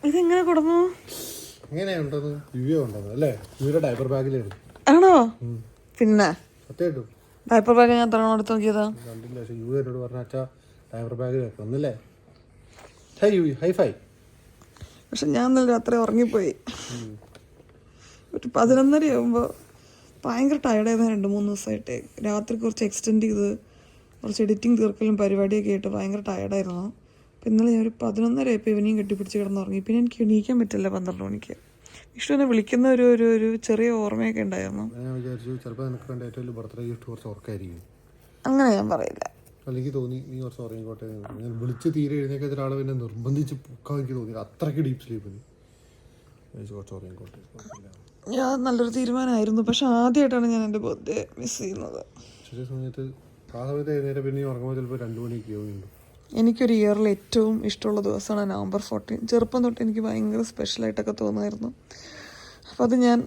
ഇതെങ്ങനെ കൊടുന്നു? എങ്ങനെയുണ്ടെന്ന് യുവ ഉണ്ടെന്ന് അല്ലേ? യുവയുടെ ഡയപ്പർ ബാഗിലാണ്. ആണോ? പിന്നെ സത്യമായിട്ടും ഡയപ്പർ ബാഗ് ഞാൻ എത്ര എടുത്ത് നോക്കിയതാ? കണ്ടില്ല. പക്ഷെ യുവ എന്നോട് പറഞ്ഞ അച്ഛാ ഡയപ്പർ ബാഗിൽ വെക്കുന്നല്ലേ. High U hi-fi. പക്ഷെ ഞാൻ ഇന്നലെ രാത്രി ഉറങ്ങിപ്പോയി. ഒരു 11:30 ആകുമ്പോൾ ഭയങ്കര ടയർഡായിരുന്നു. 2-3 ദിവസമായിട്ട് രാത്രി കുറച്ച് എക്സ്റ്റെൻഡ് ചെയ്ത് കുറച്ച് എഡിറ്റിംഗ് തീർക്കലും പരിപാടിയൊക്കെ ആയിട്ട് ഭയങ്കര ടയർഡായിരുന്നു. അപ്പം ഇന്നലെ ഞാൻ ഒരു 11:30 ആയപ്പോൾ ഇവനെയും കെട്ടിപ്പിടിച്ച് കിടന്നുറങ്ങി. പിന്നെ എനിക്ക് എണീക്കാൻ പറ്റില്ല 12 മണിക്ക്. വിഷ്ണുവിനെ വിളിക്കുന്ന ഒരു ചെറിയ ഓർമ്മയൊക്കെ ഉണ്ടായിരുന്നു. ഞാൻ വിചാരിച്ചു ചിലപ്പോൾ നിനക്ക് വേണ്ട ഏറ്റവും ബർത്ത്ഡേ ഗിഫ്റ്റ് കുറച്ച് ഉറക്കായിരിക്കും. അങ്ങനെ ഞാൻ പറയില്ല. എനിക്ക് തോന്നി നീ കുറച്ച് ഉറങ്ങിക്കോട്ടെ. ഞാൻ വിളിച്ച് തീരെ എഴുന്നേക്കാത്ത ഒരാളെ പിന്നെ നിർബന്ധിച്ച് പൊക്കാൻ എനിക്ക് തോന്നി. അത്രയ്ക്ക് ഡീപ്പ് സ്ലീപ്പിന് കുറച്ച് ഉറങ്ങിക്കോട്ടെ. ഞാൻ നല്ലൊരു തീരുമാനമായിരുന്നു. പക്ഷെ ആദ്യമായിട്ടാണ് ഞാൻ എൻ്റെ ബർത്ത്ഡേ മിസ് ചെയ്യുന്നത്. ചില സമയത്ത് ആ സമയത്ത് എഴുന്നേരം പിന്നെ ഉറങ്ങുമ്പോൾ ചിലപ്പോൾ 2 മണിയൊക്കെ ആവുന്നുണ്ട്. എനിക്കൊരു ഇയറിൽ ഏറ്റവും ഇഷ്ടമുള്ള ദിവസമാണ് November 14. ചെറുപ്പം തൊട്ട് എനിക്ക് ഭയങ്കര സ്പെഷ്യലായിട്ടൊക്കെ തോന്നുമായിരുന്നു. അപ്പോൾ അത് ഞാൻ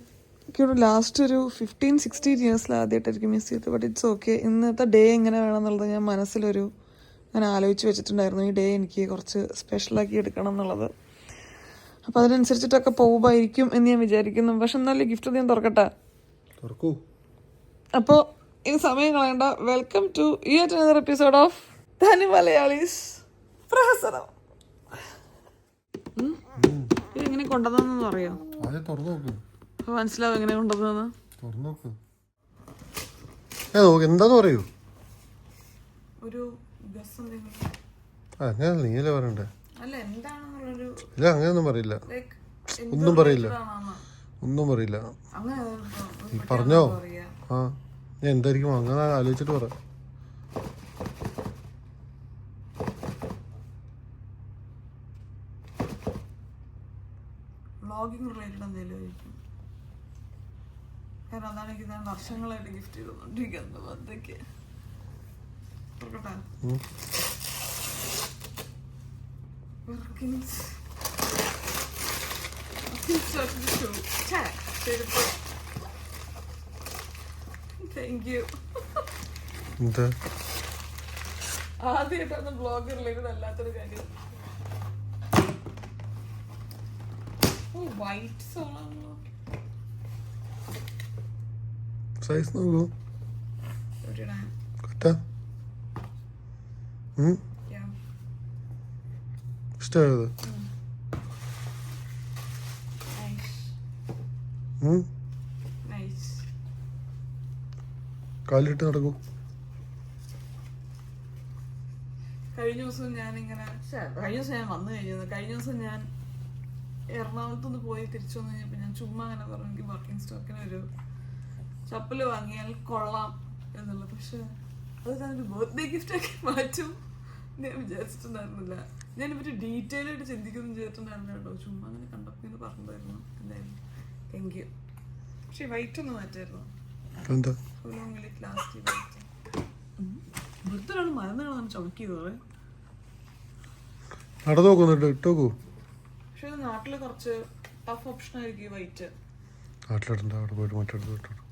എനിക്കൊരു ലാസ്റ്റ് ഒരു 15-16 ഇയേഴ്സിൽ ആദ്യമായിട്ടായിരിക്കും മിസ് ചെയ്തത്. But it's okay. ഇന്നത്തെ ഡേ എങ്ങനെ വേണമെന്നുള്ളത് ഞാൻ ആലോചിച്ച് വെച്ചിട്ടുണ്ടായിരുന്നു. ഈ ഡേ എനിക്ക് കുറച്ച് സ്പെഷ്യലാക്കി എടുക്കണം എന്നുള്ളത്. അപ്പോൾ അതിനനുസരിച്ചിട്ടൊക്കെ പോകുമായിരിക്കും എന്ന് ഞാൻ വിചാരിക്കുന്നു. പക്ഷെ എന്നാലും ഗിഫ്റ്റ് ഞാൻ തുറക്കട്ടെ. അപ്പോൾ ഇനി സമയം കളയണ്ട. Welcome to yet another episode of തനി മലയാളീസ് പ്രഹസനം. ഇതെങ്ങനെ കൊണ്ടുവന്നെന്ന് അറിയാം? അപ്പോൾ മനസ്സിലാവും എങ്ങനെ കൊണ്ടുവന്നെന്ന്. എന്താന്ന് പറയൂ. ഒരു നീയല്ലേ പറയണ്ടേ? അല്ല എന്താണെന്നുള്ളൊരു ഇല്ല അങ്ങനെയൊന്നും പറയില്ല. ഒന്നും പറയില്ല. പറഞ്ഞോ? ആ ഞാൻ എന്തായിരിക്കും അങ്ങനെ ആലോചിച്ചിട്ട് പറ. വ്ളോഗിങ് റിലേറ്റഡ് എന്തെങ്കിലും ആയിരിക്കും. കാരണം അതാണ് എനിക്ക് ഞാൻ വർഷങ്ങളായിട്ട് ഗിഫ്റ്റ് ചെയ്തുകൊണ്ടിരിക്കുന്നത്. ബർത്ത്ഡേക്ക് ആദ്യമായിട്ടാണ് ബ്ലോഗ് റിലേറ്റഡ് അല്ലാത്തൊരു കാര്യം. വൈറ്റ് സോളാണല്ലോ. സൈസ് നോക്കൂ. ഇഷ്ടമായത് കാലിട്ട് നടക്കൂ. കഴിഞ്ഞ ദിവസം ഞാൻ വന്നു കഴിഞ്ഞത്. കഴിഞ്ഞ ദിവസം ഞാൻ എറണാകുളത്തുനിന്ന് പോയി തിരിച്ചു വന്നു കഴിഞ്ഞപ്പോൾ ഞാൻ ചുമ്മാ അങ്ങനെ പറഞ്ഞു എനിക്ക് വർക്കിംഗ് സ്റ്റോക്കിന് ഒരു ചപ്പല് വാങ്ങിയാൽ കൊള്ളാം എന്നുള്ളത്. പക്ഷെ അത് ഞാനൊരു ബർത്ത്ഡേ ഗിഫ്റ്റൊക്കെ മാറ്റും ഞാൻ വിചാരിച്ചിട്ടുണ്ടായിരുന്നില്ല. ഞാനിപ്പറ്റി ഡീറ്റെയിൽ ആയിട്ട് ചിന്തിക്കുന്നു ചെയ്തിട്ടുണ്ടായിരുന്നു കേട്ടോ. ചുമ്മാ അങ്ങനെ കണ്ടപ്പോൾ ഇങ്ങനെ പറഞ്ഞതായിരുന്നു. എന്തായാലും താങ്ക് യു. പക്ഷെ വൈറ്റ് ഒന്ന് മാറ്റായിരുന്നു. വൃത്തിലാണ് മരുന്നുകളാണ് ചുമക്കിയത്. പക്ഷെ നാട്ടില് കുറച്ച് ടഫ് ഓപ്ഷൻ ആയിരിക്കും ഈ വൈറ്റ്.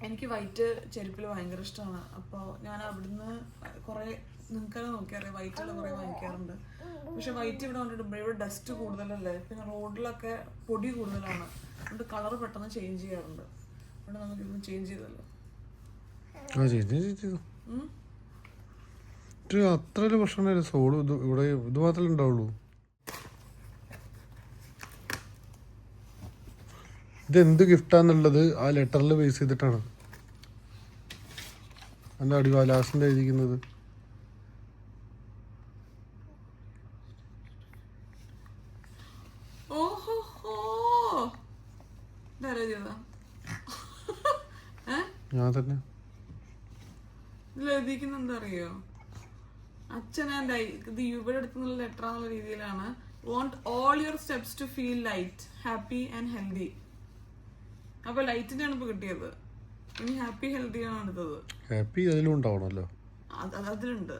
എനിക്ക് വൈറ്റ് ചെരുപ്പിൽ ഭയങ്കര ഇഷ്ടമാണ്. അപ്പോൾ ഞാൻ അവിടുന്ന് കുറെ നിങ്ങൾക്കത് നോക്കിയറിയാം വൈറ്റുള്ള കുറെ വാങ്ങിക്കാറുണ്ട്. പക്ഷെ വൈറ്റ് ഇവിടെ വന്നിട്ട് ഇവിടെ ഡസ്റ്റ് കൂടുതലല്ലേ, പിന്നെ റോഡിലൊക്കെ പൊടി കൂടുതലാണ്. അതുകൊണ്ട് കളർ പെട്ടെന്ന് ചേഞ്ച് ചെയ്യാറുണ്ട്. അതുകൊണ്ട് നമുക്ക് ഇതൊന്ന് ചേഞ്ച് ചെയ്തല്ലോ. അത്ര പ്രശ്നമില്ല. സോള് ഇവിടെ ഇത് മാത്രമേ ഉണ്ടാവുള്ളൂ. ഇതെന്ത് ഗിഫ്റ്റാന്നുള്ളത് ആ ലെറ്ററിൽ ബേസ് ചെയ്തിട്ടാണ് എൻ്റെ അടിവാലാസിൻ്റെ എഴുതിക്കുന്നത്. ഞാൻ തന്നെ എന്താ അറിയോ, അച്ഛൻ ഇത് ഇവിടെ എടുത്തുള്ള ലെറ്റർ എന്നുള്ള രീതിയിലാണ്. Want all your steps to feel light, happy and healthy. അപ്പൊ ലൈറ്റിന്റെ ആണ് ഇപ്പൊ കിട്ടിയത്. ഇനി ഹാപ്പി ഹെൽത്തി ആണ് എടുത്തത്. ഹാപ്പി അതിലും ഉണ്ടാവണല്ലോ, അതിലുണ്ട്.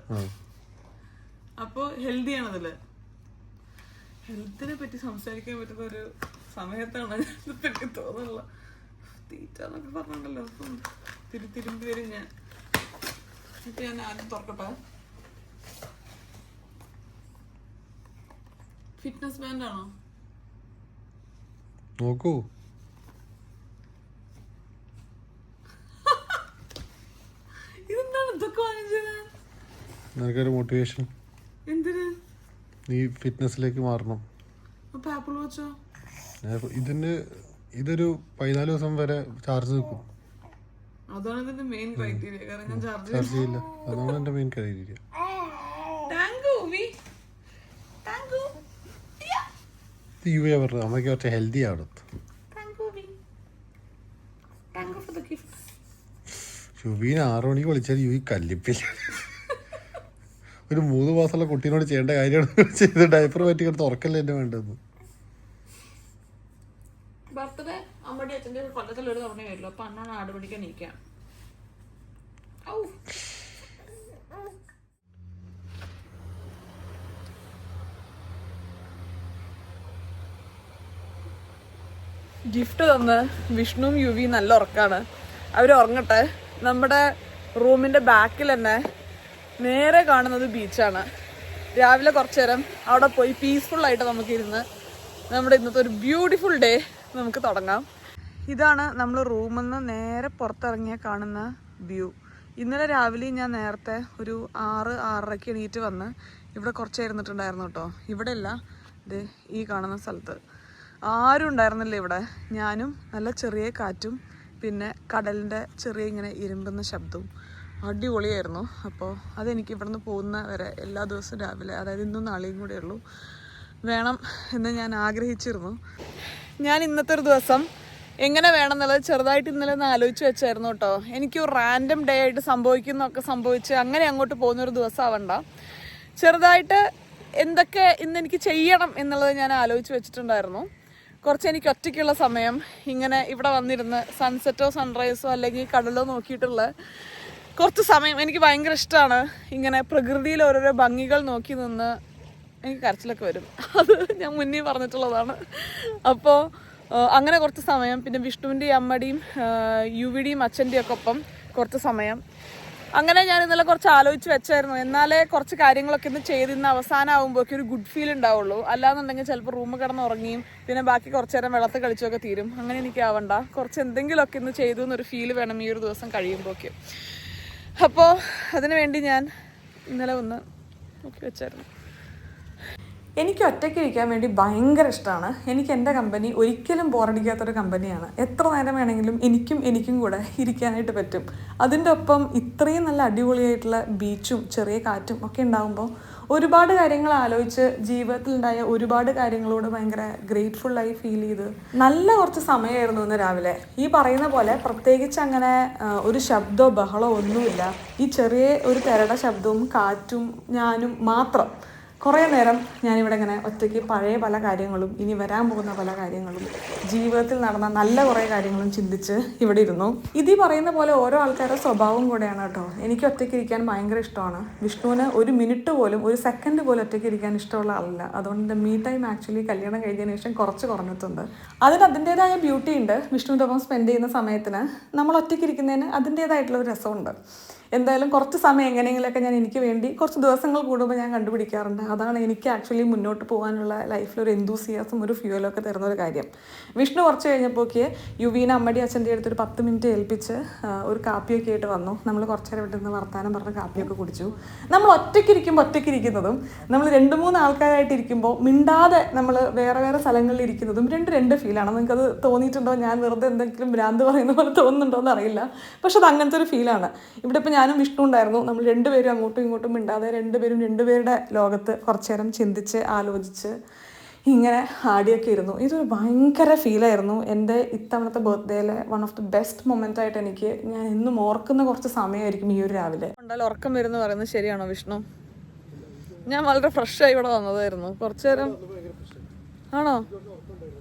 അപ്പൊ ഹെൽത്തി ആണ് അതില്. ഹെൽത്തിനെ പറ്റി സംസാരിക്കാൻ പറ്റുന്ന ഒരു സമയത്താണ് എനിക്ക് തോന്നുന്നില്ല. തീറ്റ എന്നൊക്കെ പറഞ്ഞിട്ടുണ്ടല്ലോ, തിരുമ്പി വരും ഞാൻ. ഇപ്പൊ ഞാൻ ആദ്യം തുറക്കട്ടെ. ഫിറ്റ്നസ് ബാൻഡ് ആണോ? നോക്കൂ. ഇതെന്താണ് ഇതൊക്കെ വാങ്ങിച്ചത്? നിനക്കൊരു മോട്ടിവേഷൻ. എന്തിന്? നീ ഫിറ്റ്നസ്സിലേക്ക് മാറണം. അപ്പൊ ആപ്പിൾ വാച്ചോ? ഇതൊരു 14 ദിവസം വരെ ചാർജ് നിൽക്കും. അതാണ് ഇതിന്റെ മെയിൻ ക്രൈറ്റീരിയ. കാരണം ഞാൻ ചാർജ് ചെയ്യില്ല. അതാണ് എന്റെ മെയിൻ ക്രൈറ്റീരിയ. പറഞ്ഞത് അമ്മയ്ക്ക് കുറച്ച് ഹെൽത്തി ആണ്. യുവീനെ 6 മണിക്ക് വിളിച്ചാൽ യുവി കല്ലിപ്പില്ല. ഒരു 3 മാസമുള്ള കുട്ടീനോട് ചെയ്യേണ്ട കാര്യമാണ് ചെയ്ത് ഡയപ്പർ പറ്റി കിടത്ത് ഉറക്കല്ലേ എന്നെ വേണ്ടത്. ബർത്ത്ഡേ അമ്മയുടെ അച്ഛൻ്റെ കൊല്ലത്തിലൊരു തവണ വരുള്ളൂ. അപ്പൊ അന്നാണ് ആട് പിടിക്കാൻ നീക്കാം. ഗിഫ്റ്റ് തന്ന് വിഷ്ണുവും യുവി നല്ല ഉറക്കാണ്. അവർ ഉറങ്ങട്ടെ. നമ്മുടെ റൂമിന്റെ ബാക്കിൽ തന്നെ നേരെ കാണുന്നത് ബീച്ചാണ്. രാവിലെ കുറച്ചു നേരം അവിടെ പോയി പീസ്ഫുൾ ആയിട്ട് നമുക്കിരുന്ന് നമ്മുടെ ഇന്നത്തെ ഒരു ബ്യൂട്ടിഫുൾ ഡേ നമുക്ക് തുടങ്ങാം. ഇതാണ് നമ്മൾ റൂമിൽ നിന്ന് നേരെ പുറത്തിറങ്ങിയ കാണുന്ന വ്യൂ. ഇന്നലെ രാവിലെ ഞാൻ നേരത്തെ ഒരു 6-6:30 എണീറ്റ് വന്ന് ഇവിടെ കുറച്ച് ഇരുന്നിട്ടുണ്ടായിരുന്നു കേട്ടോ. ഇവിടെ അല്ല, ഇത് ഈ കാണുന്ന സ്ഥലത്ത് ആരും ഉണ്ടായിരുന്നില്ല. ഇവിടെ ഞാനും നല്ല ചെറിയ കാറ്റും പിന്നെ കടലിൻ്റെ ചെറിയ ഇങ്ങനെ ഇരുമ്പുന്ന ശബ്ദവും അടിപൊളിയായിരുന്നു. അപ്പോൾ അതെനിക്ക് ഇവിടുന്ന് പോകുന്ന വരെ എല്ലാ ദിവസവും രാവിലെ, അതായത് ഇന്നും നാളെയും കൂടെ ഉള്ളൂ, വേണം എന്ന് ഞാൻ ആഗ്രഹിച്ചിരുന്നു. ഞാൻ ഇന്നത്തെ ഒരു ദിവസം എങ്ങനെ വേണം എന്നുള്ളത് ചെറുതായിട്ട് ഇന്നലെ ഒന്ന് ആലോചിച്ച് വെച്ചായിരുന്നു കേട്ടോ. എനിക്ക് ഒരു റാൻഡം ഡേ ആയിട്ട് സംഭവിക്കുന്നതൊക്കെ സംഭവിച്ച് അങ്ങനെ അങ്ങോട്ട് പോകുന്നൊരു ദിവസം ആവണ്ട. ചെറുതായിട്ട് എന്തൊക്കെ ഇന്ന് എനിക്ക് ചെയ്യണം എന്നുള്ളത് ഞാൻ ആലോചിച്ച് വെച്ചിട്ടുണ്ടായിരുന്നു. കുറച്ച് എനിക്ക് ഒറ്റയ്ക്കുള്ള സമയം ഇങ്ങനെ ഇവിടെ വന്നിരുന്ന് സൺസെറ്റോ സൺറൈസോ അല്ലെങ്കിൽ കടലോ നോക്കിയിട്ടുള്ള കുറച്ച് സമയം എനിക്ക് ഭയങ്കര ഇഷ്ടമാണ്. ഇങ്ങനെ പ്രകൃതിയിൽ ഓരോരോ ഭംഗികൾ നോക്കി നിന്ന് എനിക്ക് കരച്ചിലൊക്കെ വരും. അത് ഞാൻ മുന്നേ പറഞ്ഞിട്ടുള്ളതാണ്. അപ്പോൾ അങ്ങനെ കുറച്ച് സമയം, പിന്നെ വിഷ്ണുവിൻ്റെയും അമ്മയുടെയും യുവിയുടെയും അച്ഛൻ്റെയും ഒക്കെ ഒപ്പം കുറച്ച് സമയം, അങ്ങനെ ഞാൻ ഇന്നലെ കുറച്ച് ആലോചിച്ച് വെച്ചായിരുന്നു. എന്നാലേ കുറച്ച് കാര്യങ്ങളൊക്കെ ഇന്ന് ചെയ്ത് ഇന്ന് അവസാനം ആകുമ്പോഴൊക്കെ ഒരു ഗുഡ് ഫീൽ ഉണ്ടാവുള്ളൂ. അല്ലാന്നുണ്ടെങ്കിൽ ചിലപ്പോൾ റൂമിൽ കിടന്ന് ഉറങ്ങിയും പിന്നെ ബാക്കി കുറച്ച് നേരം വെള്ളത്തിൽ കളിച്ചൊക്കെ തീരും. അങ്ങനെ എനിക്ക് ആവണ്ട. കുറച്ച് എന്തെങ്കിലുമൊക്കെ ഇന്ന് ചെയ്തു എന്നൊരു ഫീൽ വേണം ഈ ഒരു ദിവസം കഴിയുമ്പോഴൊക്കെ. അപ്പോൾ അതിനു വേണ്ടി ഞാൻ ഇന്നലെ ഒന്ന് നോക്കി വെച്ചായിരുന്നു. എനിക്ക് ഒറ്റയ്ക്ക് ഇരിക്കാൻ വേണ്ടി ഭയങ്കര ഇഷ്ടമാണ്. എനിക്ക് എൻ്റെ കമ്പനി ഒരിക്കലും ബോറടിക്കാത്തൊരു കമ്പനിയാണ്. എത്ര നേരം വേണമെങ്കിലും എനിക്കും കൂടെ ഇരിക്കാനായിട്ട് പറ്റും. അതിൻ്റെ ഒപ്പം ഇത്രയും നല്ല അടിപൊളിയായിട്ടുള്ള ബീച്ചും ചെറിയ കാറ്റും ഒക്കെ ഉണ്ടാകുമ്പോൾ ഒരുപാട് കാര്യങ്ങൾ ആലോചിച്ച് ജീവിതത്തിലുണ്ടായ ഒരുപാട് കാര്യങ്ങളോട് ഭയങ്കര ഗ്രേറ്റ്ഫുള്ളായി ഫീൽ ചെയ്ത് നല്ല കുറച്ച് സമയമായിരുന്നു ഇന്ന് രാവിലെ. ഈ പറയുന്ന പോലെ പ്രത്യേകിച്ച് അങ്ങനെ ഒരു ശബ്ദമോ ബഹളമോ ഒന്നുമില്ല. ഈ ചെറിയ ഒരു തിരയുടെ ശബ്ദവും കാറ്റും ഞാനും മാത്രം. കുറേ നേരം ഞാനിവിടെ ഇങ്ങനെ ഒറ്റയ്ക്ക് പഴയ പല കാര്യങ്ങളും ഇനി വരാൻ പോകുന്ന പല കാര്യങ്ങളും ജീവിതത്തിൽ നടന്ന നല്ല കുറേ കാര്യങ്ങളും ചിന്തിച്ച് ഇവിടെ ഇരുന്നു. ഇതീ പറയുന്ന പോലെ ഓരോ ആൾക്കാരുടെ സ്വഭാവം കൂടെയാണ് കേട്ടോ. എനിക്ക് ഒറ്റയ്ക്ക് ഇരിക്കാൻ ഭയങ്കര ഇഷ്ടമാണ്. വിഷ്ണുവിന് ഒരു മിനിറ്റ് പോലും ഒരു സെക്കൻഡ് പോലും ഒറ്റയ്ക്ക് ഇരിക്കാൻ ഇഷ്ടമുള്ള ആളല്ല. അതുകൊണ്ട് മീ ടൈം ആക്ച്വലി കല്യാണം കഴിഞ്ഞതിന് ശേഷം കുറച്ച് കുറഞ്ഞിട്ടുണ്ട്. അതിന് അതിൻ്റേതായ ബ്യൂട്ടി ഉണ്ട്. വിഷ്ണുവിൻ്റെ ഒപ്പം സ്പെൻഡ് ചെയ്യുന്ന സമയത്തിന് നമ്മൾ ഒറ്റയ്ക്ക് ഇരിക്കുന്നതിന് അതിൻ്റേതായിട്ടുള്ള ഒരു രസമുണ്ട്. എന്തായാലും കുറച്ച് സമയം എങ്ങനെയെങ്കിലുമൊക്കെ ഞാൻ എനിക്ക് വേണ്ടി കുറച്ച് ദിവസങ്ങൾ കൂടുമ്പോൾ ഞാൻ കണ്ടുപിടിക്കാറുണ്ട്. അതാണ് എനിക്ക് ആക്ച്വലി മുന്നോട്ട് പോകാനുള്ള ലൈഫിലൊരു എന്തൂസിയാസം ഒരു ഫ്യൂലൊക്കെ തരുന്ന ഒരു കാര്യം. വിഷ്ണു കുറച്ച് കഴിഞ്ഞപ്പോഴേക്ക് യുവീനെ അമ്മയുടെ അച്ഛൻ്റെ അടുത്തൊരു 10 മിനിറ്റ് ഏൽപ്പിച്ച് ഒരു കാപ്പിയൊക്കെ ആയിട്ട് വന്നു. നമ്മൾ കുറച്ച് നേരം ഇവിടെ നിന്ന് വർത്താനം പറഞ്ഞ് കാപ്പിയൊക്കെ കുടിച്ചു. നമ്മൾ ഒറ്റയ്ക്കിരിക്കുന്നതും നമ്മൾ 2-3 ആൾക്കാരായിട്ട് ഇരിക്കുമ്പോൾ മിണ്ടാതെ നമ്മൾ വേറെ സ്ഥലങ്ങളിൽ ഇരിക്കുന്നതും രണ്ട് ഫീലാണ്. നിങ്ങൾക്കത് തോന്നിയിട്ടുണ്ടോ? ഞാൻ വെറുതെ എന്തെങ്കിലും ഭ്രാന്ത് പറയുന്ന പോലെ തോന്നുന്നുണ്ടോ എന്ന് അറിയില്ല. പക്ഷെ അത് അങ്ങനത്തെ ഒരു ഫീലാണ്. ഇവിടെ ഇപ്പോൾ ഞാനും വിഷ്ണു ഉണ്ടായിരുന്നു. നമ്മൾ രണ്ടുപേരും അങ്ങോട്ടും ഇങ്ങോട്ടും മിണ്ടാതെ രണ്ടുപേരുടെ ലോകത്ത് കുറച്ച് നേരം ചിന്തിച്ച് ആലോചിച്ച് ഇങ്ങനെ ആടിയൊക്കെ ഇരുന്നു. ഇതൊരു ഭയങ്കര ഫീലായിരുന്നു. എൻ്റെ ഇത്തവണത്തെ ബർത്ത്ഡേയിലെ one of the best moment ആയിട്ട് എനിക്ക് ഞാൻ എന്നും ഓർക്കുന്ന കുറച്ച് സമയമായിരിക്കും ഈ ഒരു രാവിലെ. എന്തായാലും ഉറക്കം വരുമെന്ന് പറയുന്നത് ശരിയാണോ വിഷ്ണു? ഞാൻ വളരെ ഫ്രഷായി ഇവിടെ വന്നതായിരുന്നു. കുറച്ച് നേരം ആണോ?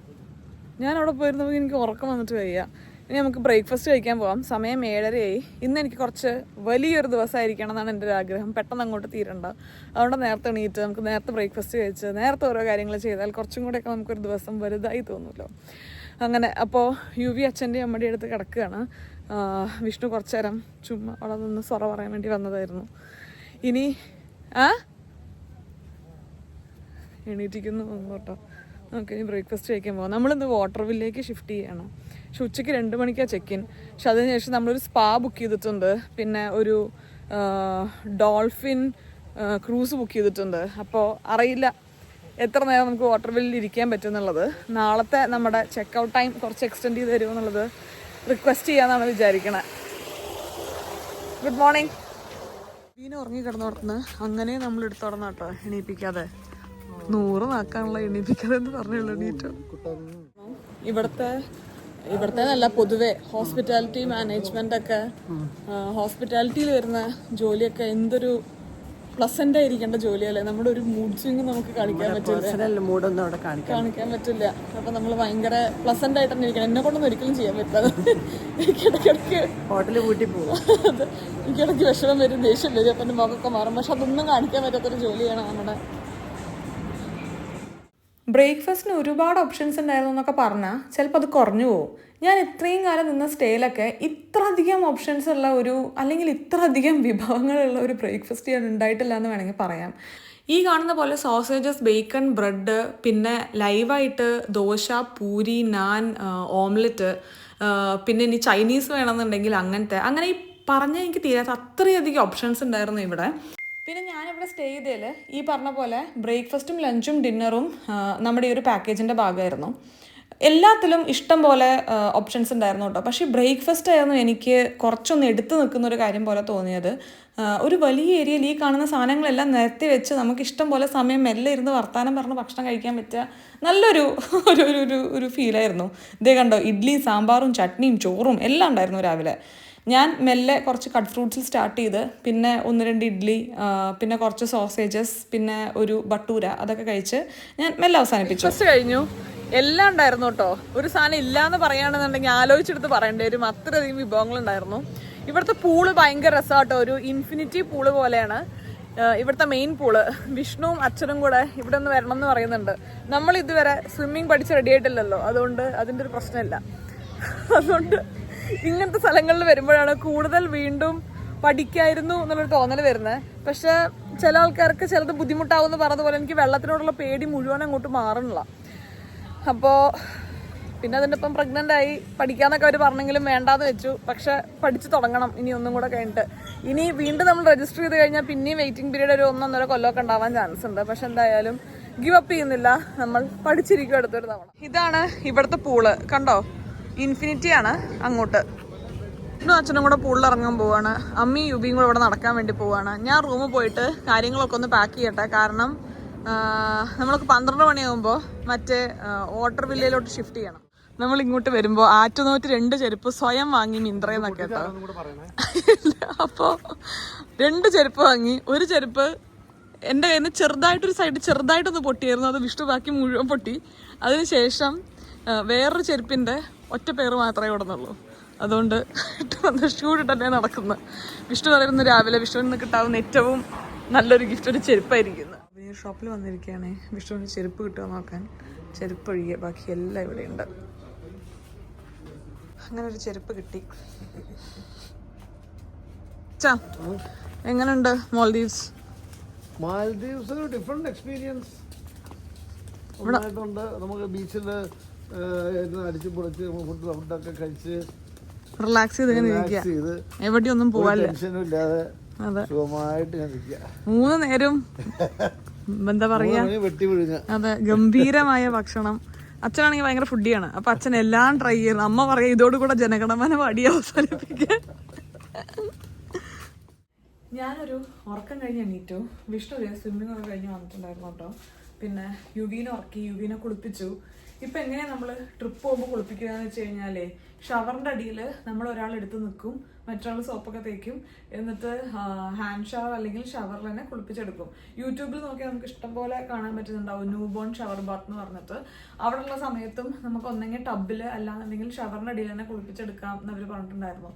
ഞാൻ അവിടെ പോയിരുന്നപ്പോൾ എനിക്ക് ഉറക്കം വന്നിട്ട് വയ്യ. ഇനി നമുക്ക് ബ്രേക്ക്ഫാസ്റ്റ് കഴിക്കാൻ പോകാം. സമയം 7:30. ഇന്ന് എനിക്ക് കുറച്ച് വലിയൊരു ദിവസമായിരിക്കണം എന്നാണ് എൻ്റെ ഒരു ആഗ്രഹം. പെട്ടെന്ന് അങ്ങോട്ട് തീരണ്ട. അതുകൊണ്ട് നേരത്തെ എണീറ്റ് നമുക്ക് നേരത്തെ ബ്രേക്ക്ഫാസ്റ്റ് കഴിച്ച് നേരത്തെ ഓരോ കാര്യങ്ങൾ ചെയ്താൽ കുറച്ചും കൂടെയൊക്കെ നമുക്കൊരു ദിവസം വലുതായി തോന്നുമല്ലോ. അങ്ങനെ അപ്പോൾ യുവി അച്ഛൻ്റെയും അമ്മയുടെയും അടുത്ത് കിടക്കുകയാണ്. വിഷ്ണു കുറച്ച് നേരം ചുമ്മാ അവിടെ നിന്ന് സൊറ പറയാൻ വേണ്ടി വന്നതായിരുന്നു. ഇനി എണീറ്റിക്കുന്നു കേട്ടോ. നമുക്ക് ഇനി ബ്രേക്ക്ഫാസ്റ്റ് കഴിക്കാൻ പോകാം. നമ്മളിന്ന് വാട്ടർവില്ലേക്ക് ഷിഫ്റ്റ് ചെയ്യണം. പക്ഷെ ഉച്ചയ്ക്ക് 2 മണിക്കാണ് ചെക്ക് ഇൻ. പക്ഷെ അതിനുശേഷം നമ്മളൊരു സ്പാ ബുക്ക് ചെയ്തിട്ടുണ്ട്, പിന്നെ ഒരു ഡോൾഫിൻ ക്രൂസ് ബുക്ക് ചെയ്തിട്ടുണ്ട്. അപ്പോൾ അറിയില്ല എത്ര നേരം നമുക്ക് വാട്ടർവില്ലിൽ ഇരിക്കാൻ പറ്റും എന്നുള്ളത്. നാളത്തെ നമ്മുടെ ചെക്ക് ഔട്ട് ടൈം കുറച്ച് എക്സ്റ്റെൻഡ് ചെയ്ത് തരുമോ എന്നുള്ളത് റിക്വസ്റ്റ് ചെയ്യാമെന്നാണ് വിചാരിക്കണേ. Good morning. വീന ഉറങ്ങി കിടന്നോടത്തുനിന്ന് അങ്ങനെ നമ്മൾ എടുത്തോടണം കേട്ടോ, എണീപ്പിക്കാതെ. 100 നാക്കാനുള്ള എണീപ്പിക്കാതെ എന്ന് പറഞ്ഞുള്ളൂ. എണീറ്റോ ഇവിടുത്തെ നല്ല പൊതുവെ ഹോസ്പിറ്റാലിറ്റി മാനേജ്മെന്റ് ഒക്കെ, ഹോസ്പിറ്റാലിറ്റിയിൽ വരുന്ന ജോലിയൊക്കെ എന്തൊരു പ്ലസന്റ് ആയിരിക്കേണ്ട ജോലിയല്ലേ. നമ്മുടെ ഒരു മൂഡ് സ്വിങ് നമുക്ക് കാണിക്കാൻ പറ്റില്ല. അപ്പൊ നമ്മൾ ഭയങ്കര പ്ലസന്റ് ആയിട്ട് തന്നെ ഇരിക്കണം. എന്നെ കൊണ്ടൊന്നും ഒരിക്കലും ചെയ്യാൻ പറ്റില്ല. എനിക്കിടയ്ക്ക് ഹോട്ടലിൽ കൂട്ടി പോകും. അത് എനിക്കിടയ്ക്ക് വിഷമം വരും, ദേഷ്യം വരും, അപ്പം എൻ്റെ മുഖമൊക്കെ മാറും. പക്ഷെ അതൊന്നും കാണിക്കാൻ പറ്റാത്തൊരു ജോലിയാണ് നമ്മുടെ. ബ്രേക്ക്ഫാസ്റ്റിന് ഒരുപാട് ഓപ്ഷൻസ് ഉണ്ടായിരുന്നു എന്നൊക്കെ പറഞ്ഞാൽ ചിലപ്പോൾ അത് കുറഞ്ഞു പോകും. ഞാൻ ഇത്രയും കാലം നിന്ന സ്റ്റേയിലൊക്കെ ഇത്ര അധികം ഓപ്ഷൻസ് ഉള്ള ഒരു, അല്ലെങ്കിൽ ഇത്ര അധികം വിഭവങ്ങളുള്ള ഒരു ബ്രേക്ക്ഫാസ്റ്റ് ഞാൻ ഉണ്ടായിട്ടില്ല എന്ന് വേണമെങ്കിൽ പറയാം. ഈ കാണുന്ന പോലെ സോസേജസ്, ബേക്കൺ, ബ്രെഡ്, പിന്നെ ലൈവായിട്ട് ദോശ, പൂരി, നാൻ, ഓംലെറ്റ്, പിന്നെ ഇനി ചൈനീസ് വേണമെന്നുണ്ടെങ്കിൽ അങ്ങനെ ഈ പറഞ്ഞാൽ എനിക്ക് തീരാത്ത അത്രയധികം ഓപ്ഷൻസ് ഉണ്ടായിരുന്നു ഇവിടെ. പിന്നെ ഞാനിവിടെ സ്റ്റേ ചെയ്തതിൽ ഈ പറഞ്ഞ പോലെ ബ്രേക്ക്ഫാസ്റ്റും ലഞ്ചും ഡിന്നറും നമ്മുടെ ഈ ഒരു പാക്കേജിൻ്റെ ഭാഗമായിരുന്നു. എല്ലാത്തിലും ഇഷ്ടം പോലെ ഓപ്ഷൻസ് ഉണ്ടായിരുന്നു കേട്ടോ. പക്ഷേ ബ്രേക്ക്ഫാസ്റ്റ് ആയിരുന്നു എനിക്ക് കുറച്ചൊന്ന് എടുത്തു നിൽക്കുന്ന ഒരു കാര്യം പോലെ തോന്നിയത്. ഒരു വലിയ ഏരിയയിൽ ഈ കാണുന്ന സാധനങ്ങളെല്ലാം നിരത്തി വെച്ച് നമുക്ക് ഇഷ്ടം പോലെ സമയം മെല്ലെ ഇരുന്ന് വർത്താനം പറഞ്ഞ് ഭക്ഷണം കഴിക്കാൻ പറ്റുക നല്ലൊരു ഒരു ഫീലായിരുന്നു. ഇതേ കണ്ടോ, ഇഡ്ഡലി, സാമ്പാറും ചട്നിയും ചോറും എല്ലാം ഉണ്ടായിരുന്നു രാവിലെ. ഞാൻ മെല്ലെ കുറച്ച് കട്ട് ഫ്രൂട്ട്സിൽ സ്റ്റാർട്ട് ചെയ്ത്, പിന്നെ 1-2 ഇഡ്ഡലി, പിന്നെ കുറച്ച് സോസേജസ്, പിന്നെ ഒരു ബട്ടൂര, അതൊക്കെ കഴിച്ച് ഞാൻ മെല്ലെ അവസാനിപ്പിച്ചു. ഫസ്റ്റ് കഴിഞ്ഞു. എല്ലാം ഉണ്ടായിരുന്നു കേട്ടോ. ഒരു സാധനം ഇല്ലയെന്ന് പറയുകയാണെന്നുണ്ടെങ്കിൽ ആലോചിച്ചെടുത്ത് പറയേണ്ടി വരും, അത്രയധികം വിഭവങ്ങളുണ്ടായിരുന്നു. ഇവിടുത്തെ പൂള് ഭയങ്കര രസമാട്ടോ. ഒരു ഇൻഫിനിറ്റി പൂള് പോലെയാണ് ഇവിടുത്തെ മെയിൻ പൂള്. വിഷ്ണുവും അച്ഛനും കൂടെ ഇവിടെ ഒന്ന് വരണം എന്ന് പറയുന്നുണ്ട്. നമ്മൾ ഇതുവരെ സ്വിമ്മിങ് പഠിച്ച് റെഡി ആയിട്ടില്ലല്ലോ, അതുകൊണ്ട് അതിൻ്റെ ഒരു പ്രശ്നമില്ല. അതുകൊണ്ട് ഇങ്ങനത്തെ സ്ഥലങ്ങളിൽ വരുമ്പോഴാണ് കൂടുതൽ വീണ്ടും പഠിക്കായിരുന്നു എന്നുള്ളൊരു തോന്നൽ വരുന്നത്. പക്ഷെ ചില ആൾക്കാർക്ക് ചിലത് ബുദ്ധിമുട്ടാവും എന്ന് പറഞ്ഞതുപോലെ എനിക്ക് വെള്ളത്തിനോടുള്ള പേടി മുഴുവൻ അങ്ങോട്ട് മാറണില്ല. അപ്പോൾ പിന്നെ അതിൻ്റെ ഒപ്പം പ്രഗ്നൻ്റ് ആയി പഠിക്കാമെന്നൊക്കെ അവർ പറഞ്ഞെങ്കിലും വേണ്ടാന്ന് വെച്ചു. പക്ഷെ പഠിച്ചു തുടങ്ങണം ഇനി ഒന്നും കൂടെ കഴിഞ്ഞിട്ട്. ഇനി വീണ്ടും നമ്മൾ രജിസ്റ്റർ ചെയ്ത് കഴിഞ്ഞാൽ പിന്നെയും വെയിറ്റിംഗ് പീരീഡ് ഒരു 1-1.5 കൊല്ലമൊക്കെ ഉണ്ടാവാൻ ചാൻസ് ഉണ്ട്. പക്ഷെ എന്തായാലും ഗിവ് അപ്പ് ചെയ്യുന്നില്ല, നമ്മൾ പഠിച്ചിരിക്കും അടുത്തൊരു തവണ. ഇതാണ് ഇവിടുത്തെ പൂള്, കണ്ടോ, ഇൻഫിനിറ്റി ആണ് അങ്ങോട്ട്. ഇന്നും അച്ഛനും കൂടെ പൂളിൽ ഇറങ്ങാൻ പോവാണ്. അമ്മയും യുബിയും കൂടെ ഇവിടെ നടക്കാൻ വേണ്ടി പോവാണ്. ഞാൻ റൂമിൽ പോയിട്ട് കാര്യങ്ങളൊക്കെ ഒന്ന് പാക്ക് ചെയ്യട്ടെ. കാരണം നമ്മളൊക്കെ 12 മണിയാകുമ്പോൾ മറ്റേ വാട്ടർ വില്ലയിലോട്ട് ഷിഫ്റ്റ് ചെയ്യണം. നമ്മൾ ഇങ്ങോട്ട് വരുമ്പോൾ ആറ്റുനോറ്റ് 2 ചെരുപ്പ് സ്വയം വാങ്ങി മിന്ത്രയെന്നൊക്കെ കേട്ടോ. അപ്പോൾ 2 ചെരുപ്പ് വാങ്ങി. ഒരു ചെരുപ്പ് എൻ്റെ കയ്യിൽ നിന്ന് ചെറുതായിട്ടൊരു സൈഡ് ചെറുതായിട്ടൊന്ന് പൊട്ടിയായിരുന്നു, അത് വിഷ്ണു ബാക്കി മുഴുവൻ പൊട്ടി. അതിനുശേഷം വേറൊരു ചെരുപ്പിൻ്റെ ഒറ്റ പേര് മാത്രമേ ഓടുന്നുള്ളൂ. അതുകൊണ്ട് ഷൂ ഇട്ടന്നെ നടക്കുന്നു. വിഷ്ണു പറയുന്നു രാവിലെ വിഷ്ണുവിന് കിട്ടാവുന്ന ഏറ്റവും നല്ലൊരു ഗിഫ്റ്റ് ഒരു ചെരുപ്പായിരിക്കുന്നു. ഈ ഷോപ്പിൽ വന്നിരിക്കുകയാണ് വിഷ്ണുവിന് ചെരുപ്പ് കിട്ടുക നോക്കാൻ. ചെരുപ്പ് ഒഴികെ ബാക്കി എല്ലാം ഇവിടെയുണ്ട്. അങ്ങനെ ഒരു ചെരുപ്പ് കിട്ടി. എങ്ങനെയുണ്ട് മാൽദീവ്സ്? മാൽദീവ്സ് ഒരു ഡിഫറെന്റ് എക്സ്പീരിയൻസ് ഉണ്ട്. നമുക്ക് ബീച്ചിൽ അടിച്ചു പൊളിച്ച് ഫുഡൊക്കെ കഴിച്ച് റിലാക്സ് ചെയ്ത് എവിടെയൊന്നും പോവാല്ല, സുഖമായിട്ട് 3 നേരം എന്താ പറയാ, അതെ, ഗംഭീരമായ ഭക്ഷണം. അച്ഛനാണെങ്കിൽ ഭയങ്കര ഫുഡിയാണ്. അപ്പൊ അച്ഛൻ എല്ലാം ട്രൈ ചെയ്യുന്നു. അമ്മ പറയാ ഇതോടുകൂടെ ജനഗണമന പാടി അവസാനിപ്പിക്കാൻ. ഞാനൊരു ഉറക്കം കഴിഞ്ഞ് എണീറ്റു. വിഷ്ണു സ്വിമ്മിങ് ഒക്കെ കഴിഞ്ഞ് വന്നിട്ടുണ്ടായിരുന്നു കേട്ടോ. പിന്നെ യുവീനെ ഉറക്കി, യുവീനെ കുളിപ്പിച്ചു. ഇപ്പം എങ്ങനെയാണ് നമ്മൾ ട്രിപ്പ് പോകുമ്പോൾ കുളിപ്പിക്കുക എന്ന് വെച്ച് കഴിഞ്ഞാലേ, ഷവറിൻ്റെ അടിയിൽ നമ്മൾ ഒരാൾ എടുത്ത് നിൽക്കും, മറ്റൊരാൾ സോപ്പൊക്കെ തേക്കും, എന്നിട്ട് ഹാൻഡ് ഷവർ അല്ലെങ്കിൽ ഷവറിൽ തന്നെ കുളിപ്പിച്ചെടുക്കും. യൂട്യൂബിൽ നോക്കിയാൽ നമുക്ക് ഇഷ്ടം പോലെ കാണാൻ പറ്റുന്നുണ്ടാവും, ന്യൂ ബോൺ ഷവർ ബാത്ത് എന്ന് പറഞ്ഞിട്ട്. അവിടെയുള്ള സമയത്തും നമുക്ക് ഒന്നെങ്കിൽ ടബിൽ അല്ലാന്നുണ്ടെങ്കിൽ ഷവറിൻ്റെ അടിയിൽ തന്നെ കുളിപ്പിച്ചെടുക്കാം എന്നവർ പറഞ്ഞിട്ടുണ്ടായിരുന്നു.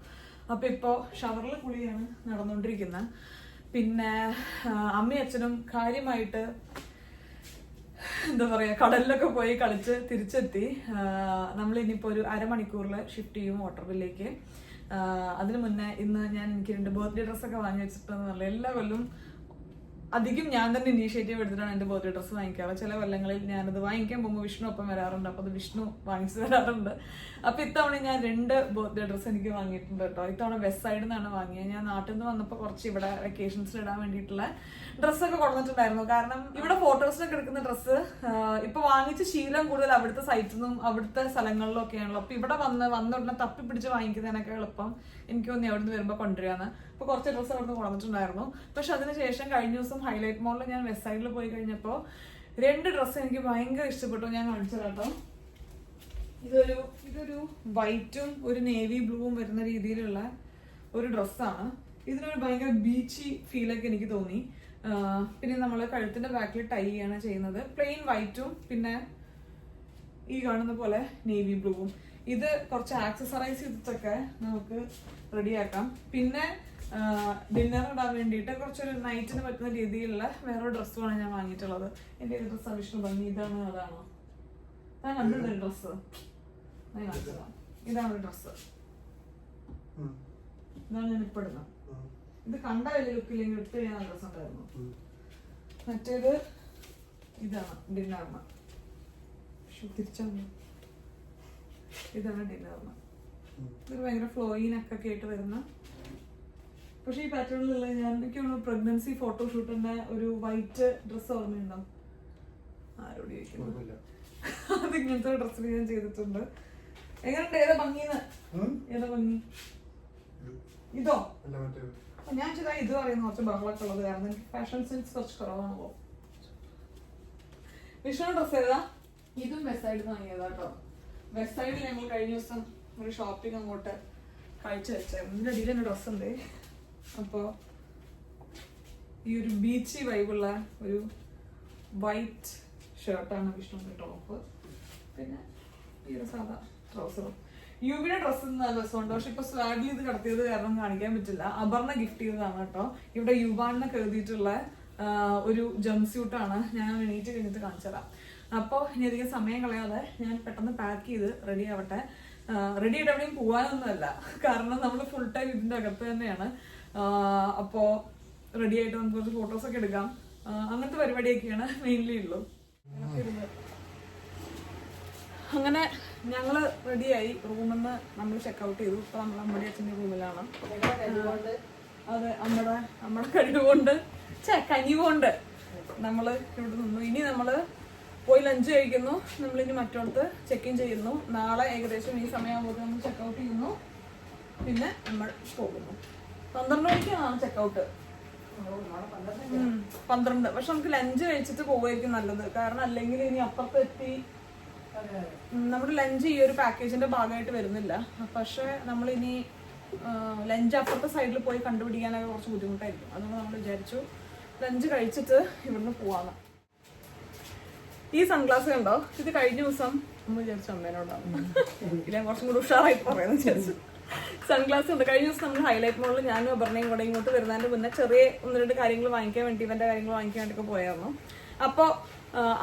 അപ്പോൾ ഇപ്പോൾ ഷവറിൽ കുളിയാണ് നടന്നുകൊണ്ടിരിക്കുന്നത്. പിന്നെ അമ്മയും അച്ഛനും കാര്യമായിട്ട് എന്താ പറയുക, കടലിലൊക്കെ പോയി കളിച്ച് തിരിച്ചെത്തി. നമ്മളിനിപ്പോൾ ഒരു അരമണിക്കൂറിൽ ഷിഫ്റ്റ് ചെയ്യും വാട്ടർവില്ലേക്ക്. അതിന് മുന്നേ ഇന്ന് എനിക്ക് 2 ബർത്ത്ഡേ ഡ്രസ്സൊക്കെ വാങ്ങി വെച്ചിട്ടുണ്ടെന്ന് പറഞ്ഞില്ല. എല്ലാ കൊല്ലം അധികം ഞാൻ തന്നെ ഇനീഷ്യേറ്റീവ് എടുത്തിട്ടാണ് എന്റെ ബർത്ത്ഡേ ഡ്രസ്സ് വാങ്ങിക്കാറ്. ചില കൊല്ലങ്ങളിൽ ഞാനത് വാങ്ങിക്കാൻ പോകുമ്പോൾ വിഷ്ണു ഒപ്പം വരാറുണ്ട്, അപ്പൊ അത് വിഷ്ണു വാങ്ങിച്ചു തരാറുണ്ട്. അപ്പൊ ഇത്തവണ ഞാൻ 2 ബർത്ത്ഡേ ഡ്രസ്സ് എനിക്ക് വാങ്ങിയിട്ടുണ്ട് കേട്ടോ. ഇത്തവണ വെസ്റ്റ് സൈഡിൽ നിന്നാണ് വാങ്ങിയത്. ഞാൻ നാട്ടിൽ നിന്ന് വന്നപ്പോൾ കുറച്ച് ഇവിടെ വെക്കേഷൻസിൽ ഇടാൻ വേണ്ടിയിട്ടുള്ള ഡ്രസ്സൊക്കെ കൊടുത്തിട്ടുണ്ടായിരുന്നു. കാരണം ഇവിടെ ഫോട്ടോസിനൊക്കെ എടുക്കുന്ന ഡ്രസ്സ് ഇപ്പൊ വാങ്ങിച്ച ശീലം കൂടുതൽ അവിടുത്തെ സൈറ്റിൽ നിന്നും അവിടുത്തെ സ്ഥലങ്ങളിലും ഒക്കെയാണല്ലോ. അപ്പൊ ഇവിടെ വന്നുടനെ തപ്പി പിടിച്ച് വാങ്ങിക്കുന്നതിനൊക്കെ എളുപ്പം എനിക്ക് തോന്നി അവിടുന്ന് വരുമ്പോൾ കൊണ്ടുവരാന്ന്. അപ്പൊ കുറച്ച് ഡ്രസ്സ് അവിടുന്ന് കൊടുത്തിട്ടുണ്ടായിരുന്നു. പക്ഷെ അതിനുശേഷം കഴിഞ്ഞ ദിവസം ഹൈലൈറ്റ് മോളിൽ ഞാൻ വെസ്റ്റ് സൈഡിൽ പോയി കഴിഞ്ഞപ്പോൾ 2 ഡ്രസ്സ് എനിക്ക് ഭയങ്കര ഇഷ്ടപ്പെട്ടു. ഞാൻ കാണിച്ചു കേട്ടോ. ഇതൊരു വൈറ്റും ഒരു നേവി ബ്ലൂവും വരുന്ന രീതിയിലുള്ള ഒരു ഡ്രസ്സാണ്. ഇതിനൊരു ഭയങ്കര ബീച്ചി ഫീലൊക്കെ എനിക്ക് തോന്നി. പിന്നെ നമ്മൾ കഴുത്തിന്റെ ബാക്കിൽ ടൈ ആണ് ചെയ്യുന്നത്. പ്ലെയിൻ വൈറ്റും പിന്നെ ഈ കാണുന്ന പോലെ നേവി ബ്ലൂവും. ഇത് കുറച്ച് ആക്സസറൈസ് ചെയ്തിട്ടൊക്കെ നമുക്ക് റെഡിയാക്കാം. പിന്നെ ഡിന്നർ ഇടാൻ വേണ്ടിയിട്ട് കുറച്ചൊരു നൈറ്റിന് പറ്റുന്ന രീതിയിലുള്ള വേറൊരു ഡ്രസ്സുമാണ് ഞാൻ വാങ്ങിയിട്ടുള്ളത്. എൻ്റെ ഒരു ഡ്രസ്സ് വിഷ്ണു ഭംഗി ഇതാണ് അതാണോ ഞാൻ കണ്ടിട്ടൊരു ഡ്രസ്സ് ഞാൻ കാണിച്ചതാണ്. ഇതാണ് ഒരു ഡ്രസ്സ്, ഇതാണ് ഞാൻ ഇപ്പൊ ഇടുന്നത്. ഇത് കണ്ട വലിയ ലുക്കില്ലെങ്കിൽ ഇട്ട് ചെയ്യാൻ ഡ്രസ്സ് ഉണ്ടായിരുന്നു. മറ്റേത് ഇതാണ് ഡിന്നറിന് തിരിച്ചാണ്. ഇതാണ് ഡിന്നറിന്. ഇതൊരു ഭയങ്കര ഫ്ലോയിനൊക്കെ കേട്ട് വരുന്ന, പക്ഷെ ഈ പാറ്റേണിലുള്ള ഞാൻ എനിക്കുള്ള പ്രഗ്നൻസി ഫോട്ടോഷൂട്ടിന്റെ ഒരു വൈറ്റ് ഡ്രസ്സ് ഓർമ്മയുണ്ടോ? ആരോട് ചോദിക്കുന്നു. അതിങ്ങനത്തെ ഡ്രസ്സിൽ ഞാൻ ചെയ്തിട്ടുണ്ട്. എങ്ങനെയുണ്ട്? ഏതാ ഭംഗിന്ന്? ഏതാ ഭംഗി? ഇതോ? ഞാൻ ചെയ്താ ഇത് പറയുന്ന കുറച്ച് ബഹളൊക്കെ ഉള്ളത് കാരണം എനിക്ക് ഫാഷൻ സെൻസ് കുറച്ച് കുറവാണല്ലോ. വിഷ്ണു ഡ്രസ് ഏതാ? ഇതും വെസ്റ്റ് സൈഡിൽ നിന്ന് വാങ്ങിയതാ കേട്ടോ. വെസ്റ്റ് സൈഡിൽ ഞങ്ങൾ കഴിഞ്ഞ ദിവസം ഒരു ഷോപ്പിംഗ് അങ്ങോട്ട് കഴിച്ചു വെച്ചായിരുന്നു. ഇതിന്റെ അടിയിൽ തന്നെ ഡ്രസ് ഉണ്ട്. അപ്പോ ഈ ഒരു ബീച്ചി വൈബുള്ള ഒരു വൈറ്റ് ഷർട്ടാണ് വിഷ്ണുവിന്റെ ടോപ്പ്. പിന്നെ ഈ ഒരു സാധാ ട്രൗസറും. യുവിയുടെ ഡ്രസ്സ് നല്ല രസമുണ്ട്. പക്ഷെ ഇപ്പൊ സ്വാഗിൽ ഇത് കടത്തിയത് കാരണം കാണിക്കാൻ പറ്റില്ല. അപർണ ഗിഫ്റ്റ് ചെയ്തതാണ് കേട്ടോ. ഇവിടെ യുവാണെന്നൊക്കെ എഴുതിയിട്ടുള്ള ഒരു ജംസ്യൂട്ടാണ്. ഞാൻ എണീറ്റ് കഴിഞ്ഞിട്ട് കാണിച്ചു തരാം. അപ്പോൾ ഇനി അധികം സമയം കളയാതെ ഞാൻ പെട്ടെന്ന് പാക്ക് ചെയ്ത് റെഡി ആവട്ടെ. റെഡി ആയിട്ട് എവിടെയും പോകാനൊന്നുമല്ല, കാരണം നമ്മൾ ഫുൾ ടൈം ഇതിന്റെ അകത്ത് തന്നെയാണ്. അപ്പോ റെഡി ആയിട്ട് നമുക്ക് കുറച്ച് ഫോട്ടോസ് ഒക്കെ എടുക്കാം. അങ്ങനത്തെ പരിപാടിയൊക്കെയാണ് മെയിൻലി ഉള്ളൂ. അങ്ങനെ ഞങ്ങള് റെഡിയായി. റൂമിൽ നിന്ന് നമ്മൾ ചെക്കൗട്ട് ചെയ്തു. ഇപ്പൊ നമ്മൾ അമ്മയുടെ അച്ഛൻ്റെ റൂമിലാണ്. അതെ, നമ്മുടെ കഴിവുകൊണ്ട് കനിവുകൊണ്ട് നമ്മള് ഇവിടെ നിന്നു. ഇനി നമ്മള് പോയി ലഞ്ച് കഴിക്കുന്നു. നമ്മളിനി മറ്റോടത്ത് ചെക്ക് ഇൻ ചെയ്യുന്നു. നാളെ ഏകദേശം ഈ സമയമാകുമ്പോൾ നമ്മൾ ചെക്കൗട്ട് ചെയ്യുന്നു. പിന്നെ നമ്മൾ പോകുന്നു. 12 മണിക്കാണ് ചെക്കൗട്ട്. 12. പക്ഷെ നമുക്ക് ലഞ്ച് കഴിച്ചിട്ട് പോവുമായിരിക്കും നല്ലത്. കാരണം അല്ലെങ്കിൽ ഇനി അപ്പുറത്ത് എത്തി നമ്മുടെ ലഞ്ച് ഈ ഒരു പാക്കേജിന്റെ ഭാഗമായിട്ട് വരുന്നില്ല. പക്ഷെ നമ്മളിനി ലഞ്ച് അപ്പുറത്തെ സൈഡിൽ പോയി കണ്ടുപിടിക്കാനൊക്കെ കുറച്ച് ബുദ്ധിമുട്ടായിരിക്കും. അതുകൊണ്ട് നമ്മൾ വിചാരിച്ചു ലഞ്ച് കഴിച്ചിട്ട് ഇവിടുന്ന് പോവാന്ന്. ഈ സൺഗ്ലാസ് കണ്ടോ? ഇത് കഴിഞ്ഞ ദിവസം നമ്മൾ വിചാരിച്ചു അമ്മേനോടാണ് ഞാൻ കുറച്ചും കൂടി ഉഷാറായിട്ട് പറയുന്നത് വിചാരിച്ചു. സൺഗ്ലാസ് ഉണ്ട്. കഴിഞ്ഞ ദിവസം നമ്മൾ ഹൈലൈറ്റ് മോളിൽ ഞാനും അപർണയും കൂടെ ഇങ്ങോട്ട് വരുന്നതിന്റെ മുന്നേ ചെറിയ 1-2 കാര്യങ്ങൾ വാങ്ങിക്കാൻ വേണ്ടി ഇവന്റെ കാര്യങ്ങൾ വാങ്ങിക്കാൻ വേണ്ടിയൊക്കെ പോയായിരുന്നു. അപ്പോൾ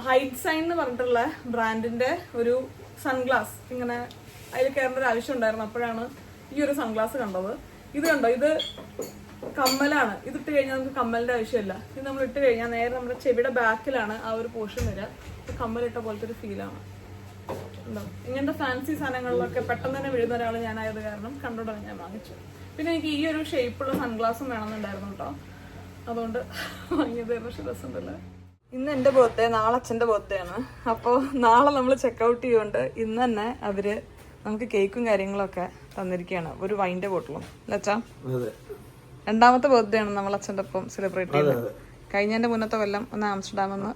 ഹൈറ്റ് സൈൻ എന്ന് പറഞ്ഞിട്ടുള്ള ബ്രാൻഡിന്റെ ഒരു സൺഗ്ലാസ് ഇങ്ങനെ അതിൽ കയറേണ്ട ഒരു ആവശ്യം ഉണ്ടായിരുന്നു. അപ്പോഴാണ് ഈ ഒരു സൺഗ്ലാസ് കണ്ടത്. ഇത് കണ്ടോ? ഇത് കമ്മലാണ്. ഇതിട്ട് കഴിഞ്ഞാൽ നമുക്ക് കമ്മലിന്റെ ആവശ്യമില്ല. ഇത് നമ്മൾ ഇട്ട് കഴിഞ്ഞാൽ നേരെ നമ്മുടെ ചെവിയുടെ ബാക്കിലാണ് ആ ഒരു പോർഷൻ വരിക. കമ്മലിട്ട പോലത്തെ ഒരു ഫീലാണ്. ഉണ്ടോ? ഇങ്ങനത്തെ ഫാൻസി സാധനങ്ങളിലൊക്കെ പെട്ടെന്ന് തന്നെ വീഴുന്ന ഒരാൾ ഞാനായത് കാരണം കണ്ടോടാണ് ഞാൻ വാങ്ങിച്ചു. പിന്നെ എനിക്ക് ഈ ഒരു ഷേപ്പുള്ള സൺഗ്ലാസും വേണമെന്നുണ്ടായിരുന്നു കേട്ടോ. അതുകൊണ്ട് വാങ്ങിയത്. പക്ഷെ രസമുണ്ടല്ലേ. ഇന്ന് എൻ്റെ ബർത്ത്ഡേ, നാളെ അച്ഛൻ്റെ ബർത്ത്ഡേ ആണ്. അപ്പോൾ നാളെ നമ്മൾ ചെക്കൗട്ട് ചെയ്യുകൊണ്ട് ഇന്ന് തന്നെ അവര് നമുക്ക് കേക്കും കാര്യങ്ങളൊക്കെ തന്നിരിക്കുകയാണ്. ഒരു വൈൻ്റെ ബോട്ടിലും. അച്ഛാ, 2ാമത്തെ ബർത്ത്ഡേ ആണ് നമ്മൾ അച്ഛൻ്റെ ഒപ്പം സെലിബ്രേറ്റ് ചെയ്തത്. കഴിഞ്ഞതിന്റെ മുന്നത്തെ കൊല്ലം ഒന്ന് ആംസ്റ്റർഡാമെന്ന്,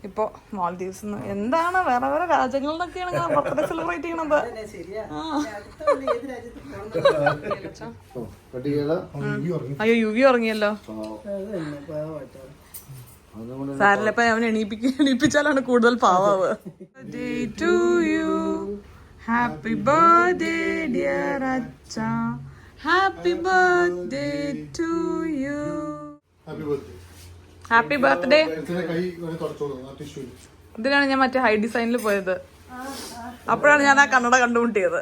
ഇപ്പോ മാൽദീവ്സ്. എന്താണ് വേറെ വേറെ രാജ്യങ്ങളിൽ നിന്നൊക്കെയാണ് ബർത്ത്ഡേ സെലിബ്രേറ്റ് ചെയ്യണത്. അയ്യോ, യുവി ഉറങ്ങിയല്ലോ. സാരല്ല, ഇപ്പൊ അവൻ എണീപ്പിച്ചാലാണ് കൂടുതൽ പാവാവ്. ഹാപ്പി ബർത്ത്ഡേ ഡിയർ അച്ഛ, happy birthday to you. Happy birthday. ഇതിനാണ് ഞാൻ മറ്റേ ഹൈ ഡിസൈനിൽ പോയത്. അപ്പോഴാണ് ഞാൻ ആ കണ്ണട കണ്ടുമുട്ടിയത്.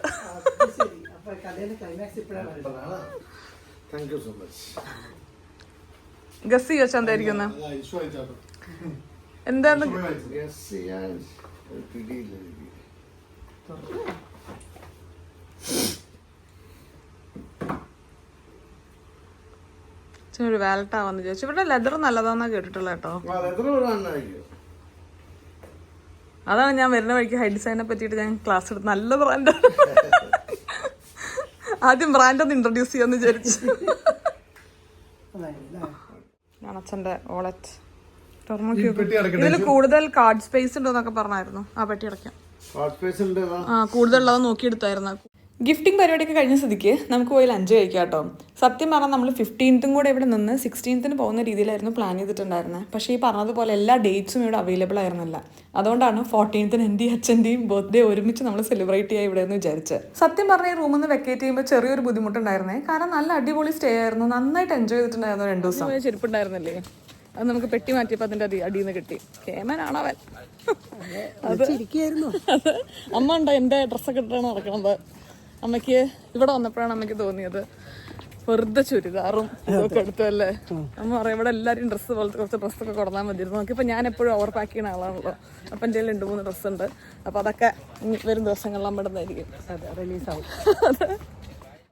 ഗസ് ചോദിച്ചാൽ എന്തായിരിക്കും എന്താന്ന് ഒരു വാലറ്റ് ആവാന്ന് ചോദിച്ചു. ഇവിടെ ലെതർ നല്ലതാന്നാ കേട്ടിട്ടുള്ള കേട്ടോ. അതാണ് ഞാൻ വരുന്ന വഴിക്ക് ഹൈ ഡിസൈനെ പറ്റിയിട്ട് ഞാൻ ക്ലാസ് എടുത്ത്. നല്ല ബ്രാൻഡ്. ആദ്യം ബ്രാൻഡ് ഒന്ന് ഇൻട്രൊഡ്യൂസ് ചെയ്യാന്ന് വിചാരിച്ചു. ഞാൻ അച്ഛന്റെ വാലറ്റ്. ഇതിൽ കൂടുതൽ കാർഡ് സ്പേസ് ഉണ്ടോന്നൊക്കെ പറഞ്ഞായിരുന്നു. ആ പെട്ടി അടയ്ക്കാം. കൂടുതലുള്ളത് നോക്കിയെടുത്തായിരുന്നു. ഗിഫ്റ്റിംഗ് പരിപാടിയൊക്കെ കഴിഞ്ഞ സ്ഥിതിക്ക് നമുക്ക് പോയി ലഞ്ച് കഴിക്കാം കേട്ടോ. സത്യം പറഞ്ഞാൽ നമ്മൾ 15th കൂടെ ഇവിടെ നിന്ന് 16th പോകുന്ന രീതിയിലായിരുന്നു പ്ലാൻ ചെയ്തിട്ടുണ്ടായിരുന്നത്. പക്ഷേ ഈ പറഞ്ഞതുപോലെ എല്ലാ ഡേറ്റ്സും ഇവിടെ അവൈലബിൾ ആയിരുന്നില്ല. അതുകൊണ്ടാണ് 14th എൻ്റെയും അച്ഛൻ്റെയും ബർത്ത്ഡേ ഒരുമിച്ച് നമ്മൾ സെലിബ്രേറ്റ് ചെയ്യാം ഇവിടെ എന്ന് വിചാരിച്ച്. സത്യം പറഞ്ഞാൽ ഈ റൂമിൽ നിന്ന് വെക്കേറ്റ് ചെയ്യുമ്പോൾ ചെറിയൊരു ബുദ്ധിമുട്ടുണ്ടായിരുന്നേ. കാരണം നല്ല അടിപൊളി സ്റ്റേ ആയിരുന്നു. നന്നായിട്ട് എൻജോയ് ചെയ്തിട്ടുണ്ടായിരുന്നു 2 ദിവസം. ചെരുപ്പുണ്ടായിരുന്നില്ലേ, അത് നമുക്ക് പെട്ടി മാറ്റിയപ്പോൾ അതിൻ്റെ അടിയിൽ നിന്ന് കിട്ടി. കേമനാണ് അവൻ. അത് അമ്മ ഉണ്ടോ എൻ്റെ ഡ്രസ്സൊക്കെ ഇട്ടാണ് നടക്കണത്. അമ്മയ്ക്ക് ഇവിടെ വന്നപ്പോഴാണ് അമ്മയ്ക്ക് തോന്നിയത് വെറുതെ ചുരിദാറും ഇതൊക്കെ എടുത്തല്ലേ. അമ്മ പറയാം ഇവിടെ എല്ലാവരും ഡ്രസ്സ് പോലത്തെ കുറച്ച് ഡ്രസ്സൊക്കെ കൊടുത്താൽ മതിയിരുന്നു. നോക്കിയപ്പോൾ ഞാൻ എപ്പോഴും ഓവർ പാക്ക് ചെയ്യുന്ന ആളാണല്ലോ. അപ്പം എൻ്റെ 2-3 ഡ്രസ്സ് ഉണ്ട്. അപ്പോൾ അതൊക്കെ വരും ദിവസങ്ങളിൽ അമ്മ ഇടുന്നതായിരിക്കും. റിലീസാവും.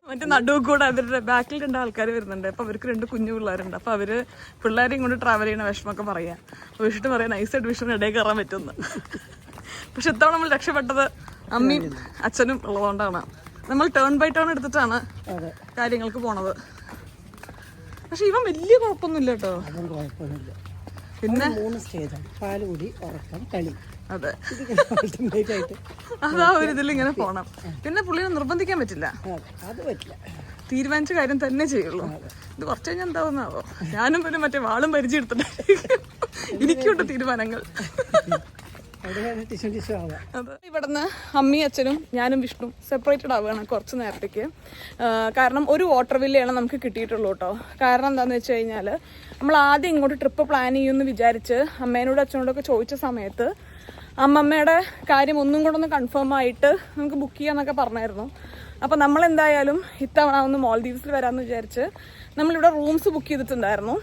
മറ്റേ നടുവ് കൂടെ അവരുടെ ബാക്കിൽ 2 ആൾക്കാർ വരുന്നുണ്ട്. അപ്പോൾ അവർക്ക് 2 കുഞ്ഞു പിള്ളേരുണ്ട്. അപ്പോൾ അവർ പിള്ളേരെയും കൊണ്ട് ട്രാവൽ ചെയ്യണ വിഷമമൊക്കെ പറയാം. അപ്പോൾ വിഷിട്ട് പറയാം നൈസായിട്ട് വിഷിന് ഇടയിൽ കയറാൻ പറ്റുമെന്ന്. പക്ഷെ ഇത്തവണ നമ്മൾ രക്ഷപ്പെട്ടത് അമ്മയും അച്ഛനും ഉള്ളതുകൊണ്ടാണ്. നമ്മൾ ടേൺ ബൈ ടേൺ എടുത്തിട്ടാണ് കാര്യങ്ങൾക്ക് പോണത്. പക്ഷെ ഇവൻ വലിയ കുഴപ്പമൊന്നുമില്ല കേട്ടോ. പിന്നെ 3 സ്റ്റേജാണ്: പാലുകുടി, ഉറക്കം, കളി. അതെ, അതാ ഒരു ഇതിൽ ഇങ്ങനെ പോണം. പിന്നെ പുള്ളിനെ നിർബന്ധിക്കാൻ പറ്റില്ല. തീരുമാനിച്ച കാര്യം തന്നെ ചെയ്യുള്ളൂ. ഇത് കുറച്ച് കഴിഞ്ഞാൽ എന്താവുന്നാവോ. ഞാനും പിന്നെ മറ്റേ വാളും പരിചയം എടുത്തിട്ട് എനിക്കുണ്ട് തീരുമാനങ്ങൾ. ഇവിടുന്ന് അമ്മയും അച്ഛനും ഞാനും വിഷ്ണു സെപ്പറേറ്റഡ് ആവുകയാണ് കുറച്ച് നേരത്തേക്ക്. കാരണം ഒരു വാട്ടർ വില്ലയാണ് നമുക്ക് കിട്ടിയിട്ടുള്ളൂ കേട്ടോ. കാരണം എന്താണെന്ന് വെച്ച് കഴിഞ്ഞാൽ നമ്മൾ ആദ്യം ഇങ്ങോട്ട് ട്രിപ്പ് പ്ലാൻ ചെയ്യുമെന്ന് വിചാരിച്ച് അമ്മേനോടും അച്ഛനോടൊക്കെ ചോദിച്ച സമയത്ത് അമ്മമ്മയുടെ കാര്യം ഒന്നും കൂടെ ഒന്ന് കൺഫേം ആയിട്ട് നമുക്ക് ബുക്ക് ചെയ്യാന്നൊക്കെ പറഞ്ഞായിരുന്നു. അപ്പോൾ നമ്മളെന്തായാലും ഇത്തവണ ഒന്ന് മാൽദീവ്സിൽ വരാമെന്ന് വിചാരിച്ച് നമ്മളിവിടെ റൂംസ് ബുക്ക് ചെയ്തിട്ടുണ്ടായിരുന്നു.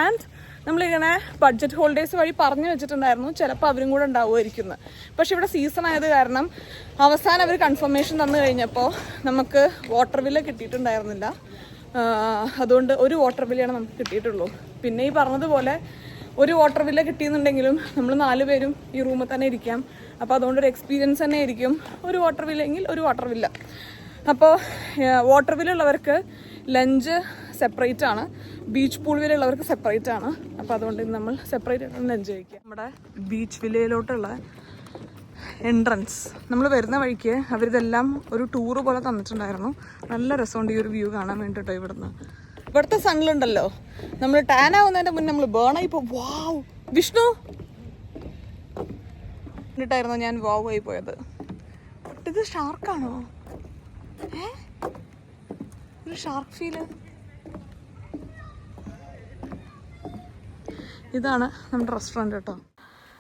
ആൻഡ് നമ്മളിങ്ങനെ ബഡ്ജറ്റ് ഹോൾഡേഴ്സ് വഴി പറഞ്ഞു വെച്ചിട്ടുണ്ടായിരുന്നു ചിലപ്പോൾ അവരും കൂടെ ഉണ്ടാവുമായിരിക്കും. പക്ഷെ ഇവിടെ സീസൺ ആയത് കാരണം അവസാനം അവർ കൺഫർമേഷൻ തന്നു കഴിഞ്ഞപ്പോൾ നമുക്ക് വാട്ടർ വില്ല കിട്ടിയിട്ടുണ്ടായിരുന്നില്ല. അതുകൊണ്ട് ഒരു വാട്ടർ വില്ലയാണ് നമുക്ക് കിട്ടിയിട്ടുള്ളൂ. പിന്നെ ഈ പറഞ്ഞതുപോലെ ഒരു വാട്ടർ വില്ല കിട്ടിയെന്നുണ്ടെങ്കിലും നമ്മൾ 4 പേരും ഈ റൂമിൽ തന്നെ ഇരിക്കാം. അപ്പോൾ അതുകൊണ്ടൊരു എക്സ്പീരിയൻസ് തന്നെ ആയിരിക്കും. ഒരു വാട്ടർ വില്ല എങ്കിൽ ഒരു വാട്ടർ വില്ല. അപ്പോൾ വാട്ടർ വില്ലുള്ളവർക്ക് ലഞ്ച് സെപ്പറേറ്റ് ആണ്, ബീച്ച് പൂൾ വില്ലുള്ളവർക്ക് സെപ്പറേറ്റ് ആണ്. അപ്പോൾ അതുകൊണ്ട് നമ്മൾ സെപ്പറേറ്റ് ആയിട്ട് ലഞ്ച് കഴിക്കുക. നമ്മുടെ ബീച്ച് വില്ലയിലോട്ടുള്ള എൻട്രൻസ് നമ്മൾ വരുന്ന വഴിക്ക് അവരിതെല്ലാം ഒരു ടൂറ് പോലെ തന്നിട്ടുണ്ടായിരുന്നു. നല്ല രസമുണ്ട് ഈ ഒരു വ്യൂ കാണാൻ വേണ്ടിയിട്ടോ. ഇവിടുത്തെ സണ്ണിലുണ്ടല്ലോ നമ്മൾ ടാൻ ആവുന്നതിൻ്റെ മുന്നേ നമ്മൾ ബേണായി പോകും. വാവ് വിഷ്ണു എന്നിട്ടായിരുന്നു ഞാൻ വാവ് ആയി പോയത്. ഇത് ഷാർക്കാണോ? ഒരു ഷാർക്ക് ഫീല്. ഇതാണ് നമ്മുടെ റെസ്റ്റോറൻറ്റ് കേട്ടോ.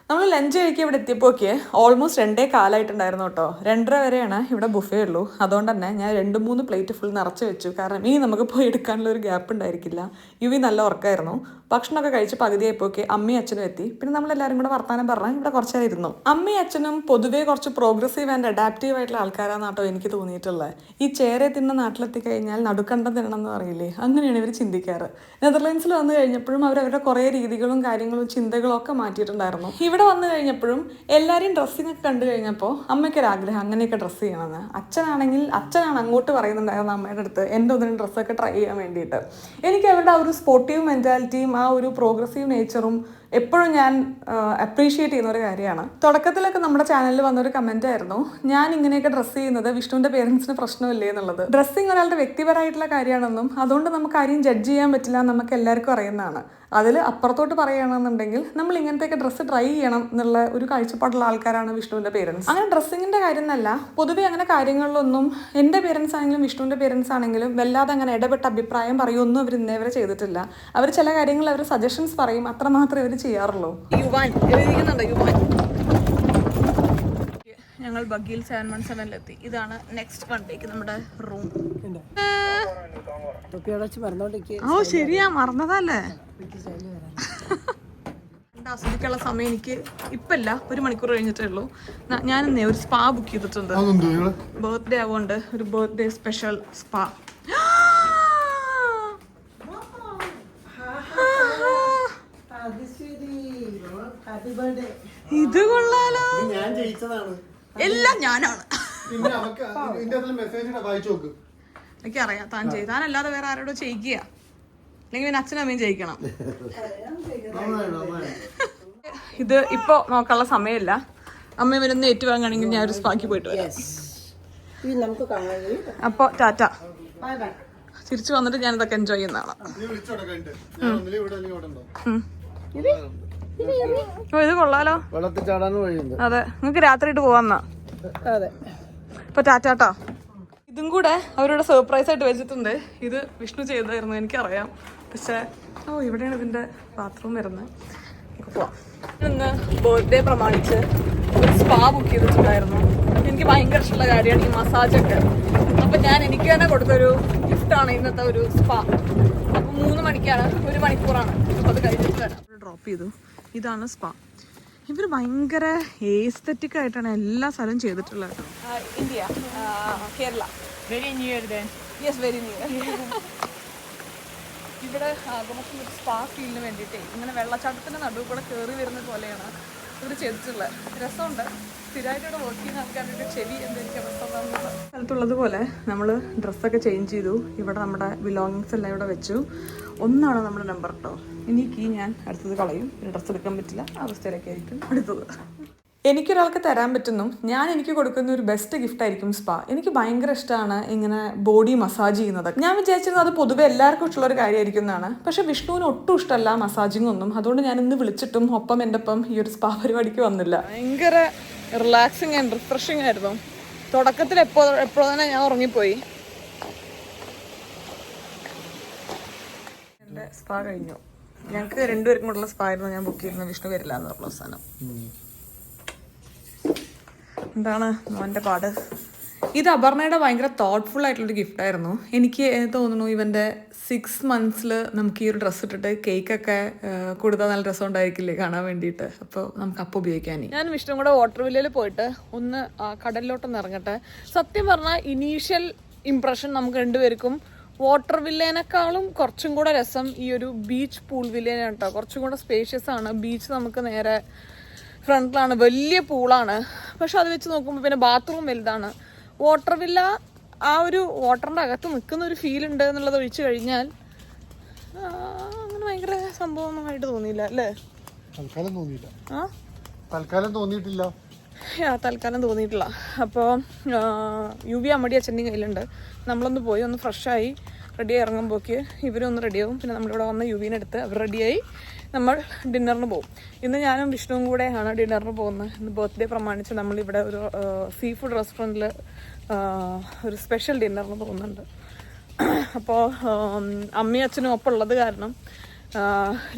നമ്മൾ ലഞ്ച് കഴിക്കാൻ ഇവിടെ എത്തിയപ്പോഴേക്ക് ഓൾമോസ്റ്റ് 2 കാലമായിട്ടുണ്ടായിരുന്നു കേട്ടോ. 2:30 വരെയാണ് ഇവിടെ ബുഫേ ഉള്ളൂ. അതുകൊണ്ട് തന്നെ ഞാൻ 2-3 പ്ലേറ്റ് ഫുൾ നിറച്ച് വെച്ചു. കാരണം ഇനി നമുക്ക് പോയി എടുക്കാനുള്ള ഒരു ഗ്യാപ്പ് ഉണ്ടായിരിക്കില്ല. യുവി നല്ല ഉറക്കമായിരുന്നു. ഭക്ഷണമൊക്കെ കഴിച്ച് പകുതിയായപ്പോഴേക്ക് അമ്മയും അച്ഛനും എത്തി. പിന്നെ നമ്മളെല്ലാവരും കൂടെ വർത്താനം പറഞ്ഞാൽ ഇവിടെ കുറച്ച് നേരം ഇരുന്നു. അമ്മയും അച്ഛനും പൊതുവേ കുറച്ച് പ്രോഗ്രസീവ് ആൻഡ് അഡാപ്റ്റീവ് ആയിട്ടുള്ള ആൾക്കാരാണ് കേട്ടോ എനിക്ക് തോന്നിയിട്ടുള്ളത്. ഈ ചേരെ തിന്ന നാട്ടിലെത്തി കഴിഞ്ഞാൽ നടുക്കണ്ടം തിന്നണം എന്ന് പറയില്ലേ, അങ്ങനെയാണ് ഇവർ ചിന്തിക്കാറ്. നെതർലാൻഡ്സിൽ വന്നു കഴിഞ്ഞപ്പോഴും അവരവരുടെ കുറേ രീതികളും കാര്യങ്ങളും ചിന്തകളും ഒക്കെ മാറ്റിയിട്ടുണ്ടായിരുന്നു. ഇവിടെ വന്നു കഴിഞ്ഞപ്പോഴും എല്ലാവരെയും ഡ്രസ്സിങ് ഒക്കെ കണ്ടു കഴിഞ്ഞപ്പോൾ അമ്മയ്ക്കൊരാഗ്രഹം അങ്ങനെയൊക്കെ ഡ്രസ്സ് ചെയ്യണമെന്ന്. അച്ഛനാണ് അങ്ങോട്ട് പറയുന്നുണ്ടായിരുന്നു അമ്മയുടെ അടുത്ത് എൻ്റെ ഒന്നിനും ഡ്രസ്സൊക്കെ ട്രൈ ചെയ്യാൻ വേണ്ടിയിട്ട്. എനിക്ക് അവരുടെ ആ ഒരു സ്പോർട്ടീവ് മെൻറ്റാലിറ്റിയും ആ ഒരു പ്രോഗ്രസീവ് നേച്ചറും എപ്പോഴും ഞാൻ അപ്രീഷിയേറ്റ് ചെയ്യുന്ന ഒരു കാര്യമാണ്. തുടക്കത്തിലൊക്കെ നമ്മുടെ ചാനലിൽ വന്നൊരു കമൻ്റ് ആയിരുന്നു ഞാൻ ഇങ്ങനെയൊക്കെ ഡ്രസ്സ് ചെയ്യുന്നത് വിഷ്ണുവിൻ്റെ പേരൻസിന് പ്രശ്നമില്ലേ എന്നുള്ളത്. ഡ്രസ്സിങ് ഒരാളുടെ വ്യക്തിപരമായിട്ടുള്ള കാര്യമാണെന്നും അതുകൊണ്ട് നമുക്ക് ആരെയും ജഡ്ജ് ചെയ്യാൻ പറ്റില്ല നമുക്ക് എല്ലാവർക്കും അറിയുന്നതാണ്. അതിൽ അപ്പുറത്തോട്ട് പറയുകയാണെന്നുണ്ടെങ്കിൽ നമ്മൾ ഇങ്ങനത്തെയൊക്കെ ഡ്രസ്സ് ട്രൈ ചെയ്യണം എന്നുള്ള ഒരു കാഴ്ചപ്പാടുള്ള ആൾക്കാരാണ് വിഷ്ണുവിൻ്റെ പേരൻസ്. അങ്ങനെ ഡ്രസ്സിങ്ങിൻ്റെ കാര്യം എന്നല്ല, പൊതുവെ അങ്ങനെ കാര്യങ്ങളിലൊന്നും എൻ്റെ പേരൻസ് ആണെങ്കിലും വിഷ്ണുവിൻ്റെ പേരൻസ് ആണെങ്കിലും വല്ലാതെ അങ്ങനെ ഇടപെട്ട അഭിപ്രായം പറയുമൊന്നും അവർ ഇന്നേ വരെ ചെയ്തിട്ടില്ല. അവർ ചില കാര്യങ്ങളിൽ അവർ സജഷൻസ് പറയും, അത്രമാത്രമേ അവർ ചെയ്യാറുള്ളൂ. ഞങ്ങൾ ബഗീൽ 717 ഇതാണ് നെക്സ്റ്റ് വൺ ഡേക്ക് നമ്മുടെ റൂം. ഓ ശരിയാ, മറന്നതല്ലേ. ആസ്വദിക്കാനുള്ള സമയം എനിക്ക് ഇപ്പല്ല, 1 മണിക്കൂർ കഴിഞ്ഞിട്ടേ ഉള്ളൂ. ഞാനിന്നേ ഒരു സ്പാ ബുക്ക് ചെയ്തിട്ടുണ്ട്. ബർത്ത്ഡേ ആവുകൊണ്ട് ഒരു ബർത്ത്ഡേ സ്പെഷ്യൽ സ്പാ. ഇത് കൊള്ളാലോ, എല്ലാം ഞാനാണ്. എനിക്കറിയാം താൻ ചെയ്യും, താനല്ലാതെ വേറെ ആരോടോ ചെയ്യിക്കുക, അല്ലെങ്കിൽ പിന്നെ അച്ഛനും അമ്മയും ചെയ്യിക്കണം. ഇത് ഇപ്പൊ നോക്കാനുള്ള സമയമില്ല. അമ്മ ഇവരൊന്ന് ഏറ്റുവാങ്ങാണെങ്കിൽ ഞാൻ ഒരു സ്പാക്കി പോയിട്ട് വരാം. അപ്പൊ ടാറ്റ. തിരിച്ചു വന്നിട്ട് ഞാൻ ഇതൊക്കെ എൻജോയ് ചെയ്യുന്നതാണ്. ഇത് കൊള്ളാലോ. അതെ, നിങ്ങക്ക് രാത്രിയിട്ട് പോവാന്നാ. അതെ, ഇപ്പൊ ടാറ്റാട്ടോ. ഇതും കൂടെ അവരോട് സർപ്രൈസ് ആയിട്ട് വെച്ചിട്ടുണ്ട്. ഇത് വിഷ്ണു ചെയ്തായിരുന്നു, എനിക്കറിയാം. പക്ഷെ ഇവിടെയാണ് ഇതിന്റെ ബാത്റൂം വരുന്നത്. പോവാം. ഇന്ന് ബർത്ത്ഡേ പ്രമാണിച്ച് ഒരു സ്പാ ബുക്ക് ചെയ്തിട്ടുണ്ടായിരുന്നു. എനിക്ക് ഭയങ്കര ഇഷ്ടമുള്ള കാര്യമാണ് ഈ മസാജൊക്കെ. അപ്പൊ ഞാൻ എനിക്ക് തന്നെ കൊടുത്തൊരു ഗിഫ്റ്റാണ് ഇന്നത്തെ ഒരു സ്പാ. അപ്പൊ 3 മണിക്കാണ്, 1 മണിക്കൂറാണ്. അപ്പൊ അത് കഴിഞ്ഞിട്ട് വരാം. ഡ്രോപ്പ് ചെയ്തു. ഇതാണ് സ്പാ. ഇവർ ഭയങ്കര ഏസ്തെറ്റിക് ആയിട്ടാണ് എല്ലാ സ്ഥലവും ചെയ്തിട്ടുള്ളത്. India, Kerala. Very near then. Yes, very near. ഇവിടെ ആകമൊക്കെ ഒരു സ്പാ ഫീലിന് വേണ്ടിയിട്ടേ ഇങ്ങനെ വെള്ളച്ചാട്ടത്തിൻ്റെ നടുവ് കൂടെ കയറി വരുന്നത് പോലെയാണ് ഇവർ ചെയ്തിട്ടുള്ളത്. രസമുണ്ട്. സ്ഥിരമായിട്ട് ഇവിടെ വർക്ക് ചെയ്യുന്ന ആൾക്കാരുടെ ചെവി എന്തെങ്കിലും രസമുള്ള സ്ഥലത്തുള്ളതുപോലെ നമ്മൾ ഡ്രസ്സൊക്കെ ചേഞ്ച് ചെയ്തു. ഇവിടെ നമ്മുടെ ബിലോങ്ങിങ്സ് എല്ലാം ഇവിടെ വെച്ചു. 1 നമ്മുടെ നമ്പർ കേട്ടോ. ഇനി കീ ഞാൻ അടുത്തത് കളയും. ഡ്രസ്സ് എടുക്കാൻ പറ്റില്ല, അവസ്ഥയിലൊക്കെ ആയിരിക്കും അടുത്തത്. എനിക്കൊരാൾക്ക് തരാൻ പറ്റുന്നു, ഞാൻ എനിക്ക് കൊടുക്കുന്ന ഒരു ബെസ്റ്റ് ഗിഫ്റ്റ് ആയിരിക്കും സ്പാ. എനിക്ക് ഭയങ്കര ഇഷ്ടമാണ് ഇങ്ങനെ ബോഡി മസാജ് ചെയ്യുന്നത്. ഞാൻ വിചാരിച്ചിരുന്നത് അത് പൊതുവെ എല്ലാവർക്കും ഇഷ്ടമുള്ളൊരു കാര്യമായിരിക്കും എന്നാണ്. പക്ഷെ വിഷ്ണുവിന് ഒട്ടും ഇഷ്ടമല്ല മസാജിങ് ഒന്നും. അതുകൊണ്ട് ഞാൻ ഇന്ന് വിളിച്ചിട്ടും ഒപ്പം എൻ്റെ ഒപ്പം ഈ ഒരു സ്പാ പരിപാടിക്ക് വന്നില്ല. ഭയങ്കര റിലാക്സിങ് ആൻഡ് റിഫ്രഷിങ് ആയിരുന്നു. തുടക്കത്തിൽ എപ്പോഴും തന്നെ ഞാൻ ഉറങ്ങിപ്പോയി. എൻ്റെ സ്പാ കഴിഞ്ഞു. ഞങ്ങൾക്ക് 2 പേർക്കും കൂടെയുള്ള സ്പാ ആയിരുന്നു ഞാൻ ബുക്ക് ചെയ്യുന്നത്. വിഷ്ണു വരില്ല എന്ന് പറഞ്ഞ അവസാനം. എന്താണ് മോൻ്റെ പാട്? ഇത് അപർണയുടെ ഭയങ്കര തോട്ട്ഫുൾ ആയിട്ടുള്ളൊരു ഗിഫ്റ്റായിരുന്നു. എനിക്ക് തോന്നുന്നു ഇവൻ്റെ 6 months നമുക്ക് ഈ ഒരു ഡ്രസ്സ് ഇട്ടിട്ട് കേക്കൊക്കെ കൊടുത്താൽ നല്ല രസം ഉണ്ടായിരിക്കില്ലേ കാണാൻ വേണ്ടിയിട്ട്. അപ്പോൾ നമുക്ക് അപ്പം ഉപയോഗിക്കാൻ. ഞാൻ വിഷ്ണു കൂടെ വാട്ടർ വില്ലയിൽ പോയിട്ട് ഒന്ന് കടലിലോട്ടൊന്ന് ഇറങ്ങട്ടെ. സത്യം പറഞ്ഞാൽ ഇനീഷ്യൽ ഇംപ്രഷൻ നമുക്ക് 2 പേർക്കും വാട്ടർ വില്ലേനേക്കാളും കുറച്ചും കൂടെ രസം ഈ ഒരു ബീച്ച് പൂൾ വില്ലേനാണ് കേട്ടോ. കുറച്ചും കൂടെ സ്പേഷ്യസ് ആണ്. ബീച്ച് നമുക്ക് നേരെ ഫ്രണ്ടിലാണ്, വലിയ പൂളാണ്. പക്ഷെ അത് വെച്ച് നോക്കുമ്പോൾ പിന്നെ ബാത്റൂം വലുതാണ്. വാട്ടർ വില്ല ആ ഒരു വാട്ടറിൻ്റെ അകത്ത് നിൽക്കുന്ന ഒരു ഫീൽ ഉണ്ട് എന്നുള്ളത് ഒഴിച്ചു കഴിഞ്ഞാൽ അങ്ങനെ ഭയങ്കര സംഭവമൊന്നുമായിട്ട് തോന്നിയില്ല അല്ലേ? തൽക്കാലം തോന്നിയിട്ടില്ല. അപ്പോൾ UV അമ്മടി അച്ഛൻ്റെ കയ്യിലുണ്ട്. നമ്മളൊന്ന് പോയി ഒന്ന് ഫ്രഷായി റെഡിയായി ഇറങ്ങുമ്പോഴേക്ക് ഇവരൊന്ന് റെഡിയാവും. പിന്നെ നമ്മളിവിടെ വന്ന് UVനെടുത്ത് അവർ റെഡിയായി നമ്മൾ ഡിന്നറിന് പോകും. ഇന്ന് ഞാനും വിഷ്ണുവും കൂടെയാണ് ഡിന്നറിന് പോകുന്നത്. ഇന്ന് ബർത്ത്ഡേ പ്രമാണിച്ച് നമ്മളിവിടെ ഒരു സീ ഫുഡ് റെസ്റ്റോറൻറ്റിൽ ഒരു സ്പെഷ്യൽ ഡിന്നറിന് പോകുന്നുണ്ട്. അപ്പോൾ അമ്മയും അച്ഛനും ഒപ്പം ഉള്ളത് കാരണം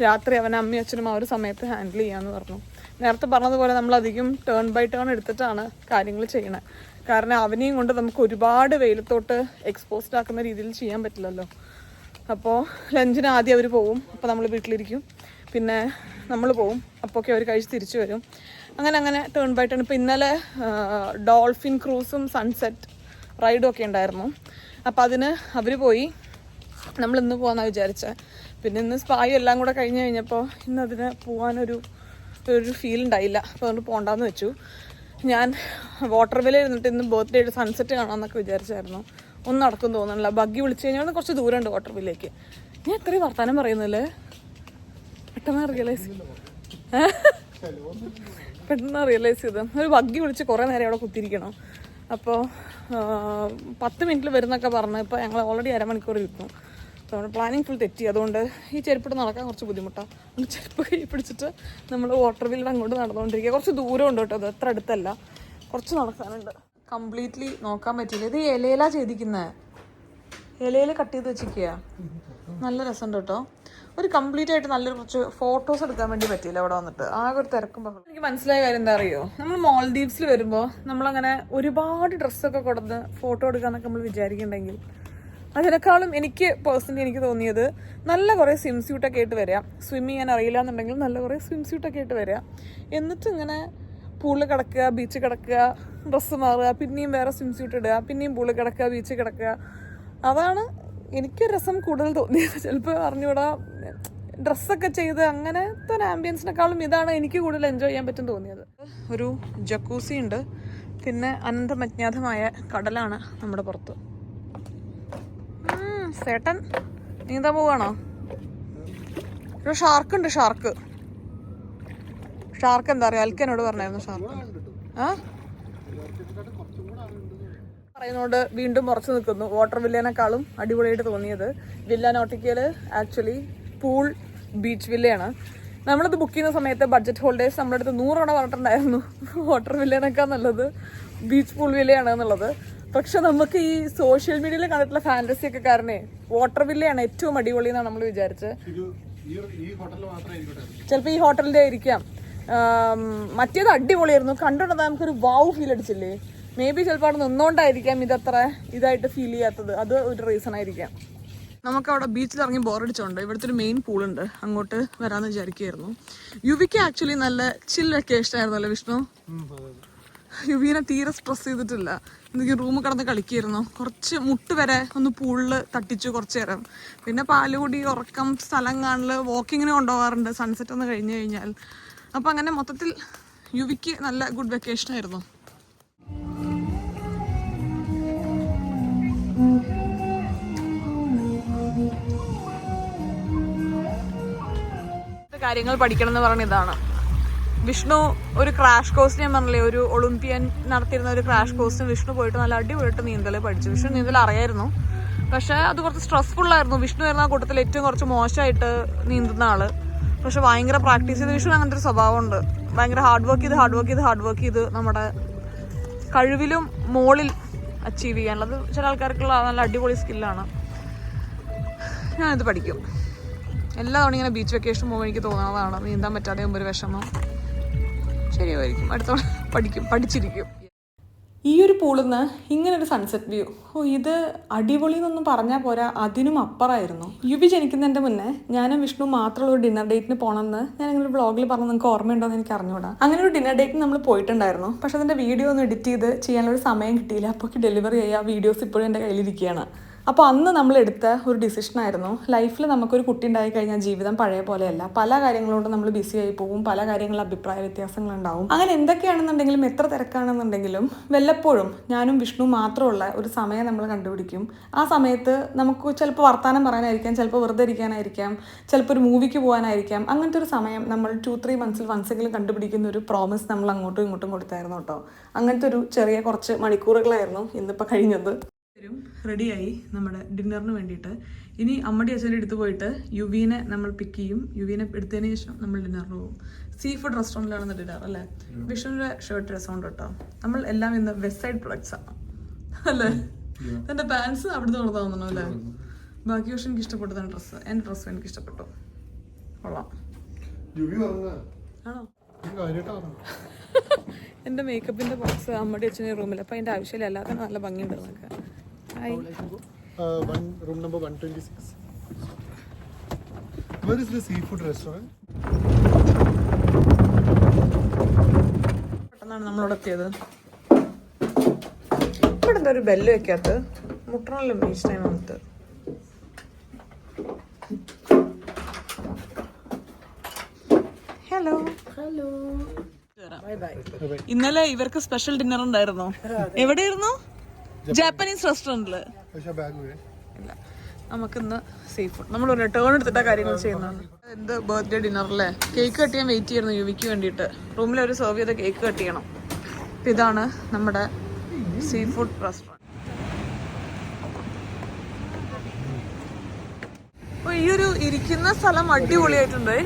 രാത്രി അവനെ അമ്മയും അച്ഛനും ആ ഒരു സമയത്ത് ഹാൻഡിൽ ചെയ്യാമെന്ന് പറഞ്ഞു. നേരത്തെ പറഞ്ഞതുപോലെ നമ്മളധികം ടേൺ ബൈ ടേൺ എടുത്തിട്ടാണ് കാര്യങ്ങൾ ചെയ്യണത്. കാരണം അവനെയും കൊണ്ട് നമുക്ക് ഒരുപാട് വെയിലത്തോട്ട് എക്സ്പോസ്ഡ് ആക്കുന്ന രീതിയിൽ ചെയ്യാൻ പറ്റില്ലല്ലോ. അപ്പോൾ ലഞ്ചിന് ആദ്യം അവർ പോവും, അപ്പോൾ നമ്മൾ വീട്ടിലിരിക്കും. പിന്നെ നമ്മൾ പോവും, അപ്പോഴൊക്കെ അവർ കഴിച്ച് തിരിച്ചു വരും. അങ്ങനെ ടേൺ ബൈ ടേൺ. ഇപ്പോൾ ഇന്നലെ ഡോൾഫിൻ ക്രൂസും സൺസെറ്റ് റൈഡും ഒക്കെ ഉണ്ടായിരുന്നു. അപ്പോൾ അതിന് അവർ പോയി. നമ്മൾ ഇന്ന് പോകാമെന്നാണ് വിചാരിച്ചത്. പിന്നെ ഇന്ന് സ്പായും എല്ലാം കൂടെ കഴിഞ്ഞ് കഴിഞ്ഞപ്പോൾ ഇന്നതിന് പോകാനൊരു ഫീൽ ഉണ്ടായില്ല. അപ്പോൾ അതുകൊണ്ട് പോകണ്ടെന്ന് വെച്ചു. ഞാൻ വാട്ടർ വില്ല ഇരുന്നിട്ട് ഇന്ന് ബർത്ത്ഡേയുടെ സൺസെറ്റ് കാണാമെന്നൊക്കെ വിചാരിച്ചായിരുന്നു. ഒന്നും നടക്കും തോന്നുന്നില്ല. ബഗ്ഗി വിളിച്ചു കഴിഞ്ഞാൽ കുറച്ച് ദൂരമുണ്ട് വാട്ടർ വില്ലേക്ക്. ഞാൻ എത്രയും വർത്താനം പറയുന്നില്ലേ, പെട്ടെന്ന് റിയലൈസ് ചെയ്ത് ഒരു ബഗ്ഗി വിളിച്ച് കുറേ നേരം അവിടെ കുത്തിയിരിക്കണം. അപ്പോൾ 10 മിനിറ്റിൽ വരുന്നൊക്കെ പറഞ്ഞു. ഇപ്പോൾ ഞങ്ങൾ ഓൾറെഡി അരമണിക്കൂർ ഇരുന്നു. അപ്പോൾ നമ്മുടെ പ്ലാനിങ് ഫുൾ തെറ്റി. അതുകൊണ്ട് ഈ ചെരുപ്പിട്ട് നടക്കാൻ കുറച്ച് ബുദ്ധിമുട്ടാണ്. അതുകൊണ്ട് ചെരുപ്പ് കൈ പിടിച്ചിട്ട് നമ്മൾ വാട്ടർ വില്ലിൽ അങ്ങോട്ട് നടന്നുകൊണ്ടിരിക്കുക. കുറച്ച് ദൂരമുണ്ട് കേട്ടോ, അത് അത്ര അടുത്തല്ല, കുറച്ച് നടക്കാനുണ്ട്. കംപ്ലീറ്റ്ലി നോക്കാൻ പറ്റില്ല. ഇത് ഇലയിലാണ് ചെയ്തിരിക്കുന്നത്. ഇലയിൽ കട്ട് ചെയ്ത് വെച്ചിരിക്കുക. നല്ല രസമുണ്ട് കേട്ടോ. ഒരു കംപ്ലീറ്റ് ആയിട്ട് നല്ലൊരു കുറച്ച് ഫോട്ടോസ് എടുക്കാൻ വേണ്ടി പറ്റിയില്ല അവിടെ വന്നിട്ട്. ആകെ ഒരു തിരക്കുമ്പോൾ എനിക്ക് മനസ്സിലായ കാര്യം എന്താ അറിയോ, നമ്മൾ മാൽഡീവ്സിൽ വരുമ്പോൾ നമ്മളങ്ങനെ ഒരുപാട് ഡ്രസ്സൊക്കെ കൊടുത്ത് ഫോട്ടോ എടുക്കാന്നൊക്കെ നമ്മൾ വിചാരിക്കുന്നുണ്ടെങ്കിൽ അതിനേക്കാളും എനിക്ക് പേഴ്സണലി എനിക്ക് തോന്നിയത് നല്ല കുറേ സ്വിം സ്യൂട്ടൊക്കെ ആയിട്ട് വരിക. സ്വിമ്മ് ചെയ്യാൻ അറിയില്ല എന്നുണ്ടെങ്കിൽ നല്ല കുറേ സ്വിം സ്യൂട്ടൊക്കെ ആയിട്ട് വരിക. എന്നിട്ട് ഇങ്ങനെ പൂളിൽ കിടക്കുക, ബീച്ചിൽ കിടക്കുക, ഡ്രസ്സ് മാറുക, പിന്നെയും വേറെ സ്വിം സ്യൂട്ട് ഇടുക, പിന്നെയും പൂളിൽ കിടക്കുക, ബീച്ചിൽ കിടക്കുക. അതാണ് എനിക്ക് രസം കൂടുതൽ തോന്നിയത്. ചിലപ്പോൾ അറിഞ്ഞൂടാ, ഡ്രസ്സൊക്കെ ചെയ്ത് അങ്ങനത്തെ ഒരു ആംബിയൻസിനെക്കാളും ഇതാണ് എനിക്ക് കൂടുതൽ എൻജോയ് ചെയ്യാൻ പറ്റും തോന്നിയത്. ഒരു ജക്കൂസി ഉണ്ട്, പിന്നെ അനന്തമജ്ഞാതമായ കടലാണ് നമ്മുടെ പുറത്ത്. ചേട്ടൻ നീന്താൻ പോവാണോ? ഒരു ഷാർക്ക് ഉണ്ട്, ഷാർക്ക് എന്താ പറയാ, അൽക്കനോട് പറഞ്ഞായിരുന്നു ഷാർക്ക്. പറയുന്നോണ്ട് വീണ്ടും ഉറച്ചു നിൽക്കുന്നു. വാട്ടർ വില്ലേനേക്കാളും അടിപൊളിയായിട്ട് തോന്നിയത് വില്ല നോട്ടിക്കല് ആക്ച്വലി പൂൾ ബീച്ച് വില്ലയാണ്. നമ്മളിത് ബുക്ക് ചെയ്യുന്ന സമയത്ത് ബഡ്ജറ്റ് ഹോൾഡേഴ്സ് നമ്മുടെ അടുത്ത് 100 തവണ പറഞ്ഞിട്ടുണ്ടായിരുന്നു വാട്ടർ വില്ലേനേക്കാൾ നല്ലത് ബീച്ച് പൂൾ വില്ലയാണ് എന്നുള്ളത്. പക്ഷെ നമുക്ക് ഈ സോഷ്യൽ മീഡിയയിൽ കണ്ടിട്ടുള്ള ഫാന്റസി ഒക്കെ കാരണേ വാട്ടർ വില്ലയാണ് ഏറ്റവും അടിപൊളി എന്നാണ് നമ്മൾ വിചാരിച്ചത്. ചിലപ്പോൾ ഈ ഹോട്ടലിന്റെ ആയിരിക്കാം. മറ്റേത് അടിപൊളിയായിരുന്നു, കണ്ടുകൊണ്ടത് നമുക്കൊരു വാവ് ഫീൽ അടിച്ചില്ലേ. മേ ബി ചിലപ്പോൾ അവിടെ നിന്നുകൊണ്ടായിരിക്കാം ഇതത്ര ഇതായിട്ട് ഫീൽ ചെയ്യാത്തത്, അത് ഒരു റീസൺ ആയിരിക്കാം. നമുക്ക് അവിടെ ബീച്ചിൽ ഇറങ്ങി ബോറടിച്ചോണ്ട് ഇവിടുത്തെ ഒരു മെയിൻ പൂളുണ്ട്, അങ്ങോട്ട് വരാമെന്ന് വിചാരിക്കുകയായിരുന്നു. യുവിക്ക് ആക്ച്വലി നല്ല ചിൽ വെക്കേഷൻ ആയിരുന്നല്ലോ വിഷ്ണു. യുവീനെ തീരെ സ്ട്രെസ് ചെയ്തിട്ടില്ല. എന്തെങ്കിലും റൂമിൽ കിടന്ന് കളിക്കായിരുന്നു. കുറച്ച് മുട്ട് വരെ ഒന്ന് പൂളിൽ തട്ടിച്ചു കുറച്ച് നേരം. പിന്നെ പാലുകൂടി, ഉറക്കം, സ്ഥലം കാണൽ, വാക്കിങ്ങിന് കൊണ്ടുപോകാറുണ്ട് സൺസെറ്റ് ഒന്ന് കഴിഞ്ഞ് കഴിഞ്ഞാൽ. അപ്പം അങ്ങനെ മൊത്തത്തിൽ യുവിക്ക് നല്ല ഗുഡ് വെക്കേഷൻ ആയിരുന്നു. കാര്യങ്ങൾ പഠിക്കണം എന്ന് പറഞ്ഞ ഇതാണ്. വിഷ്ണു ഒരു ക്രാഷ് കോഴ്സ്, ഞാൻ പറഞ്ഞില്ലേ, ഒരു ഒളിമ്പ്യൻ നടത്തിയിരുന്ന ഒരു ക്രാഷ് കോഴ്സിന് വിഷ്ണു പോയിട്ട് നല്ല അടിപൊളിയായിട്ട് നീന്തൽ പഠിച്ചു. വിഷ്ണു നീന്തൽ അറിയായിരുന്നു, പക്ഷെ അത് കുറച്ച് സ്ട്രെസ്ഫുൾ ആയിരുന്നു. വിഷ്ണു ആയിരുന്നു ആ കൂട്ടത്തിൽ ഏറ്റവും കുറച്ച് മോശമായിട്ട് നീന്തുന്ന ആള്. പക്ഷെ ഭയങ്കര പ്രാക്ടീസ് ചെയ്ത് വിഷ്ണു അങ്ങനത്തെ ഒരു സ്വഭാവമുണ്ട്. ഭയങ്കര ഹാർഡ് വർക്ക് ചെയ്ത് നമ്മുടെ കഴിവിലും മോളിൽ അച്ചീവ് ചെയ്യാനുള്ളത് ചില ആൾക്കാർക്കുള്ള നല്ല അടിപൊളി സ്കില്ലാണ്. ഞാനിത് പഠിക്കും. എല്ലാ തവണ ഇങ്ങനെ ബീച്ച് വെക്കേഷൻ പോകുമ്പോൾ എനിക്ക് തോന്നുന്നതാണ് നീന്താൻ പറ്റാതെ ഒരു വിഷമം. ശരിയായിരിക്കും, അടുത്ത പഠിച്ചിരിക്കും. ഈ ഒരു പൂളിൽ നിന്ന് ഇങ്ങനൊരു സൺസെറ്റ് വ്യൂ, ഇത് അടിപൊളി എന്നൊന്നും പറഞ്ഞാൽ പോരാ, അതിനും അപ്പുറമായിരുന്നു. യുവി ജനിക്കുന്നതിൻ്റെ മുന്നേ ഞാനും വിഷ്ണു മാത്രമുള്ള ഒരു ഡിന്നർ ഡേറ്റിന് പോകണമെന്ന് ഞാൻ ഇങ്ങനെ ഒരു വ്ളോഗിൽ പറഞ്ഞു. നിങ്ങൾക്ക് ഓർമ്മയുണ്ടോ എന്ന് എനിക്ക് അറിഞ്ഞൂടാ. അങ്ങനെ ഒരു ഡിന്നർ ഡേറ്റിന് നമ്മൾ പോയിട്ടുണ്ടായിരുന്നു. പക്ഷെ അതിൻ്റെ വീഡിയോ ഒന്നും എഡിറ്റ് ചെയ്ത് ചെയ്യാനുള്ളൊരു സമയം കിട്ടിയില്ല. അപ്പോൾ ഡെലിവറി ചെയ്യുക വീഡിയോസ് ഇപ്പോഴും എൻ്റെ കയ്യിലിരിക്കുകയാണ്. അപ്പോൾ അന്ന് നമ്മൾ എടുത്ത ഒരു ഡിസിഷനായിരുന്നു, ലൈഫിൽ നമുക്കൊരു കുട്ടി ഉണ്ടായി കഴിഞ്ഞാൽ ജീവിതം പഴയ പോലെയല്ല. പല കാര്യങ്ങളോട് നമ്മൾ ബിസി ആയി പോകും, പല കാര്യങ്ങളിൽ അഭിപ്രായ വ്യത്യാസങ്ങളുണ്ടാവും. അങ്ങനെ എന്തൊക്കെയാണെന്നുണ്ടെങ്കിലും എത്ര തിരക്കാണെന്നുണ്ടെങ്കിലും വല്ലപ്പോഴും ഞാനും വിഷ്ണു മാത്രമുള്ള ഒരു സമയം നമ്മൾ കണ്ടുപിടിക്കും. ആ സമയത്ത് നമുക്ക് ചിലപ്പോൾ വർത്തമാനം പറയാനായിരിക്കാം, ചിലപ്പോൾ വെറുതെ ഇരിക്കാനായിരിക്കാം, ചിലപ്പോൾ ഒരു മൂവിക്ക് പോകാനായിരിക്കാം. അങ്ങനത്തെ ഒരു സമയം നമ്മൾ 2-3 മന്ത്സിൽ വൺസെങ്കിലും കണ്ടുപിടിക്കുന്ന ഒരു പ്രോമിസ് നമ്മൾ അങ്ങോട്ടും ഇങ്ങോട്ടും കൊടുത്തായിരുന്നു കേട്ടോ. അങ്ങനത്തെ ഒരു ചെറിയ കുറച്ച് മണിക്കൂറുകളായിരുന്നു ഇന്നിപ്പോൾ കഴിഞ്ഞത്. റെഡിയായി നമ്മുടെ ഡിന്നറിന് വേണ്ടിയിട്ട്. ഇനി അമ്മടി അച്ഛൻ്റെ അടുത്ത് പോയിട്ട് യുവീനെ നമ്മൾ പിക്ക് ചെയ്യും. യുവീനെ എടുത്തതിന് ശേഷം നമ്മൾ ഡിന്നറിന് പോകും. സീ ഫുഡ് റെസ്റ്റോറൻറ്റിലാണ് ഡിന്നർ അല്ലേ. വിഷ്ണുവിൻ്റെ ഷർട്ട് രസമുണ്ട് കേട്ടോ. നമ്മൾ എല്ലാം ഇന്ന് വെസ്റ്റ് സൈഡ് പ്രൊഡക്ട്സ് ആണ് അല്ലേ. എൻ്റെ പാൻസ് അവിടുന്ന് കൊണ്ടുതന്നു അല്ലേ. ബാക്കി പക്ഷെ എനിക്ക് ഇഷ്ടപ്പെട്ടതാണ് ഡ്രസ്സ്. എൻ്റെ ഡ്രസ്സും എനിക്ക് ഇഷ്ടപ്പെട്ടു, കൊള്ളാം. ആണോ? എൻ്റെ മേക്കപ്പിൻ്റെ ബോക്സ് അമ്മടി അച്ഛൻ്റെ റൂമിൽ, അപ്പം അതിൻ്റെ ആവശ്യമില്ല, അല്ലാതെ നല്ല ഭംഗിയുണ്ട് നമുക്ക്. Room number 126. Where is the seafood restaurant? പെട്ടെന്നാണ് നമ്മളോട് എത്തിയത്. ഇവിടെ എന്താ ഒരു ബെല്ല് വെക്കാത്ത? മുട്ടണല്ലോ ബീച്ച് ടൈം ആമത്ത്. ഹലോ. ഇന്നലെ ഇവർക്ക് സ്പെഷ്യൽ ഡിന്നർ ഉണ്ടായിരുന്നോ? എവിടെയായിരുന്നു? ജാപ്പനീസ് റെസ്റ്റോറൻറ്റില്. ഇല്ല, നമുക്കിന്ന് സീ ഫുഡ്. നമ്മൾ ഒരു ടേൺ എടുത്തിട്ടാ കാര്യങ്ങൾ ചെയ്യുന്നത്. എന്ത് ബർത്ത്ഡേ ഡിന്നറല്ലേ. കേക്ക് കട്ട് ചെയ്യാൻ വെയിറ്റ് ചെയ്യുന്നു യുവിക്ക് വേണ്ടിയിട്ട്. റൂമിൽ ഒരു സെർവ് ചെയ്ത കേക്ക് കട്ട് ചെയ്യണം. അപ്പം ഇതാണ് നമ്മുടെ സീ ഫുഡ് റെസ്റ്റോറൻറ്റ്. അപ്പോൾ ഈ ഒരു ഇരിക്കുന്ന സ്ഥലം അടിപൊളിയായിട്ടുണ്ട്.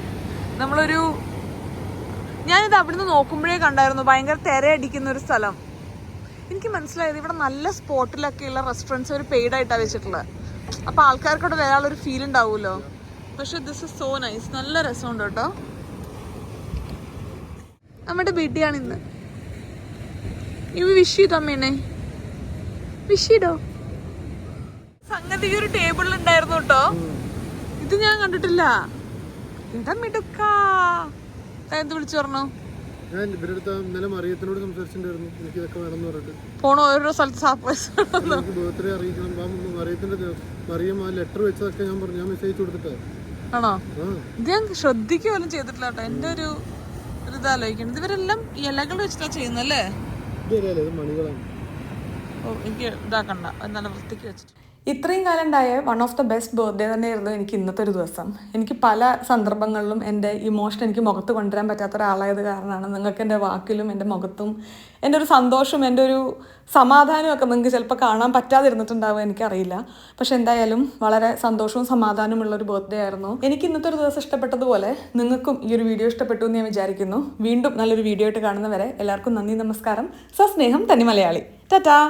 ഞാനിത് അവിടുന്ന് നോക്കുമ്പോഴേ കണ്ടായിരുന്നു ഭയങ്കര തിരയടിക്കുന്ന ഒരു സ്ഥലം. എനിക്ക് മനസ്സിലായത് ഇവിടെ നല്ല സ്പോട്ടിലൊക്കെയുള്ള റെസ്റ്റോറൻറ്റ്സ് ഒരു പെയ്ഡായിട്ടാണ് വെച്ചിട്ടുള്ളത്. അപ്പോൾ ആൾക്കാർക്കോട് വരാനുള്ളൊരു ഫീൽ ഉണ്ടാവുമല്ലോ. പക്ഷെ ദിസ് ഇസ് സോ നൈസ്. നല്ല രസമുണ്ട് കേട്ടോ. നമ്മുടെ ബിഡിയാണ് ഇന്ന്. ഇവ വിഷ് ചെയ്തോ അമ്മേനെ? വിഷ് ചെയ്തോ? സംഗതി ഈ ഒരു ടേബിളിൽ ഉണ്ടായിരുന്നു കേട്ടോ. ഇത് ഞാൻ കണ്ടിട്ടില്ല. എന്താ മിടുക്ക എന്ത് വിളിച്ചു പറഞ്ഞു? ഞാൻ ഇവരുടെ അടുത്ത് ഇന്നലെ മറിയത്തിനോട് സംസാരിച്ചിട്ടുണ്ടായിരുന്നു. എനിക്ക് ഇതൊക്കെ വേണമെന്ന് പറഞ്ഞിട്ട് പോണോ ഓരോ സ്ഥലത്ത് സർപ്രൈസ് എനിക്ക് ബർത്ത്ഡേ അറിയിക്കണം. മറിയം ആ ലെറ്റർ വെച്ചതൊക്കെ ഞാൻ പറഞ്ഞു. ഞാൻ മെസ്സേജ് കൊടുത്തിട്ടാ. ആണോ? ഇത് ഞാൻ ശ്രദ്ധിക്കുക പോലും ചെയ്തിട്ടില്ല കേട്ടോ. എന്റെ ഒരു ഇതാലോചിക്കണം. ഇവരെല്ലാം ഇലകൾ വെച്ചിട്ടാ ചെയ്യുന്നല്ലേ? ഇത് മണികളാണ്. ഓ എനിക്ക് ഇതാക്കണ്ട, നല്ല വൃത്തിക്ക് വെച്ചിട്ട്. ഇത്രയും കാലം ഉണ്ടായ one of the best birthday തന്നെയായിരുന്നു എനിക്ക് ഇന്നത്തെ ഒരു ദിവസം. എനിക്ക് പല സന്ദർഭങ്ങളിലും എൻ്റെ ഇമോഷൻ എനിക്ക് മുഖത്ത് കൊണ്ടുവരാൻ പറ്റാത്ത ഒരാളായത് കാരണമാണ് നിങ്ങൾക്ക് എൻ്റെ വാക്കിലും എൻ്റെ മുഖത്തും എൻ്റെ ഒരു സന്തോഷവും എൻ്റെ ഒരു സമാധാനവും ഒക്കെ നിങ്ങൾക്ക് ചിലപ്പോൾ കാണാൻ പറ്റാതിരുന്നിട്ടുണ്ടാവുക, എനിക്കറിയില്ല. പക്ഷെ എന്തായാലും വളരെ സന്തോഷവും സമാധാനമുള്ള ഒരു ബർത്ത്ഡേ ആയിരുന്നു. എനിക്ക് ഇന്നത്തെ ഒരു ദിവസം ഇഷ്ടപ്പെട്ടതുപോലെ നിങ്ങൾക്കും ഈ ഒരു വീഡിയോ ഇഷ്ടപ്പെട്ടു എന്ന് ഞാൻ വിചാരിക്കുന്നു. വീണ്ടും നല്ലൊരു വീഡിയോ ആയിട്ട് കാണുന്നവരെ എല്ലാവർക്കും നന്ദി, നമസ്കാരം, സസ്നേഹം, തനി മലയാളി. ടാറ്റാ.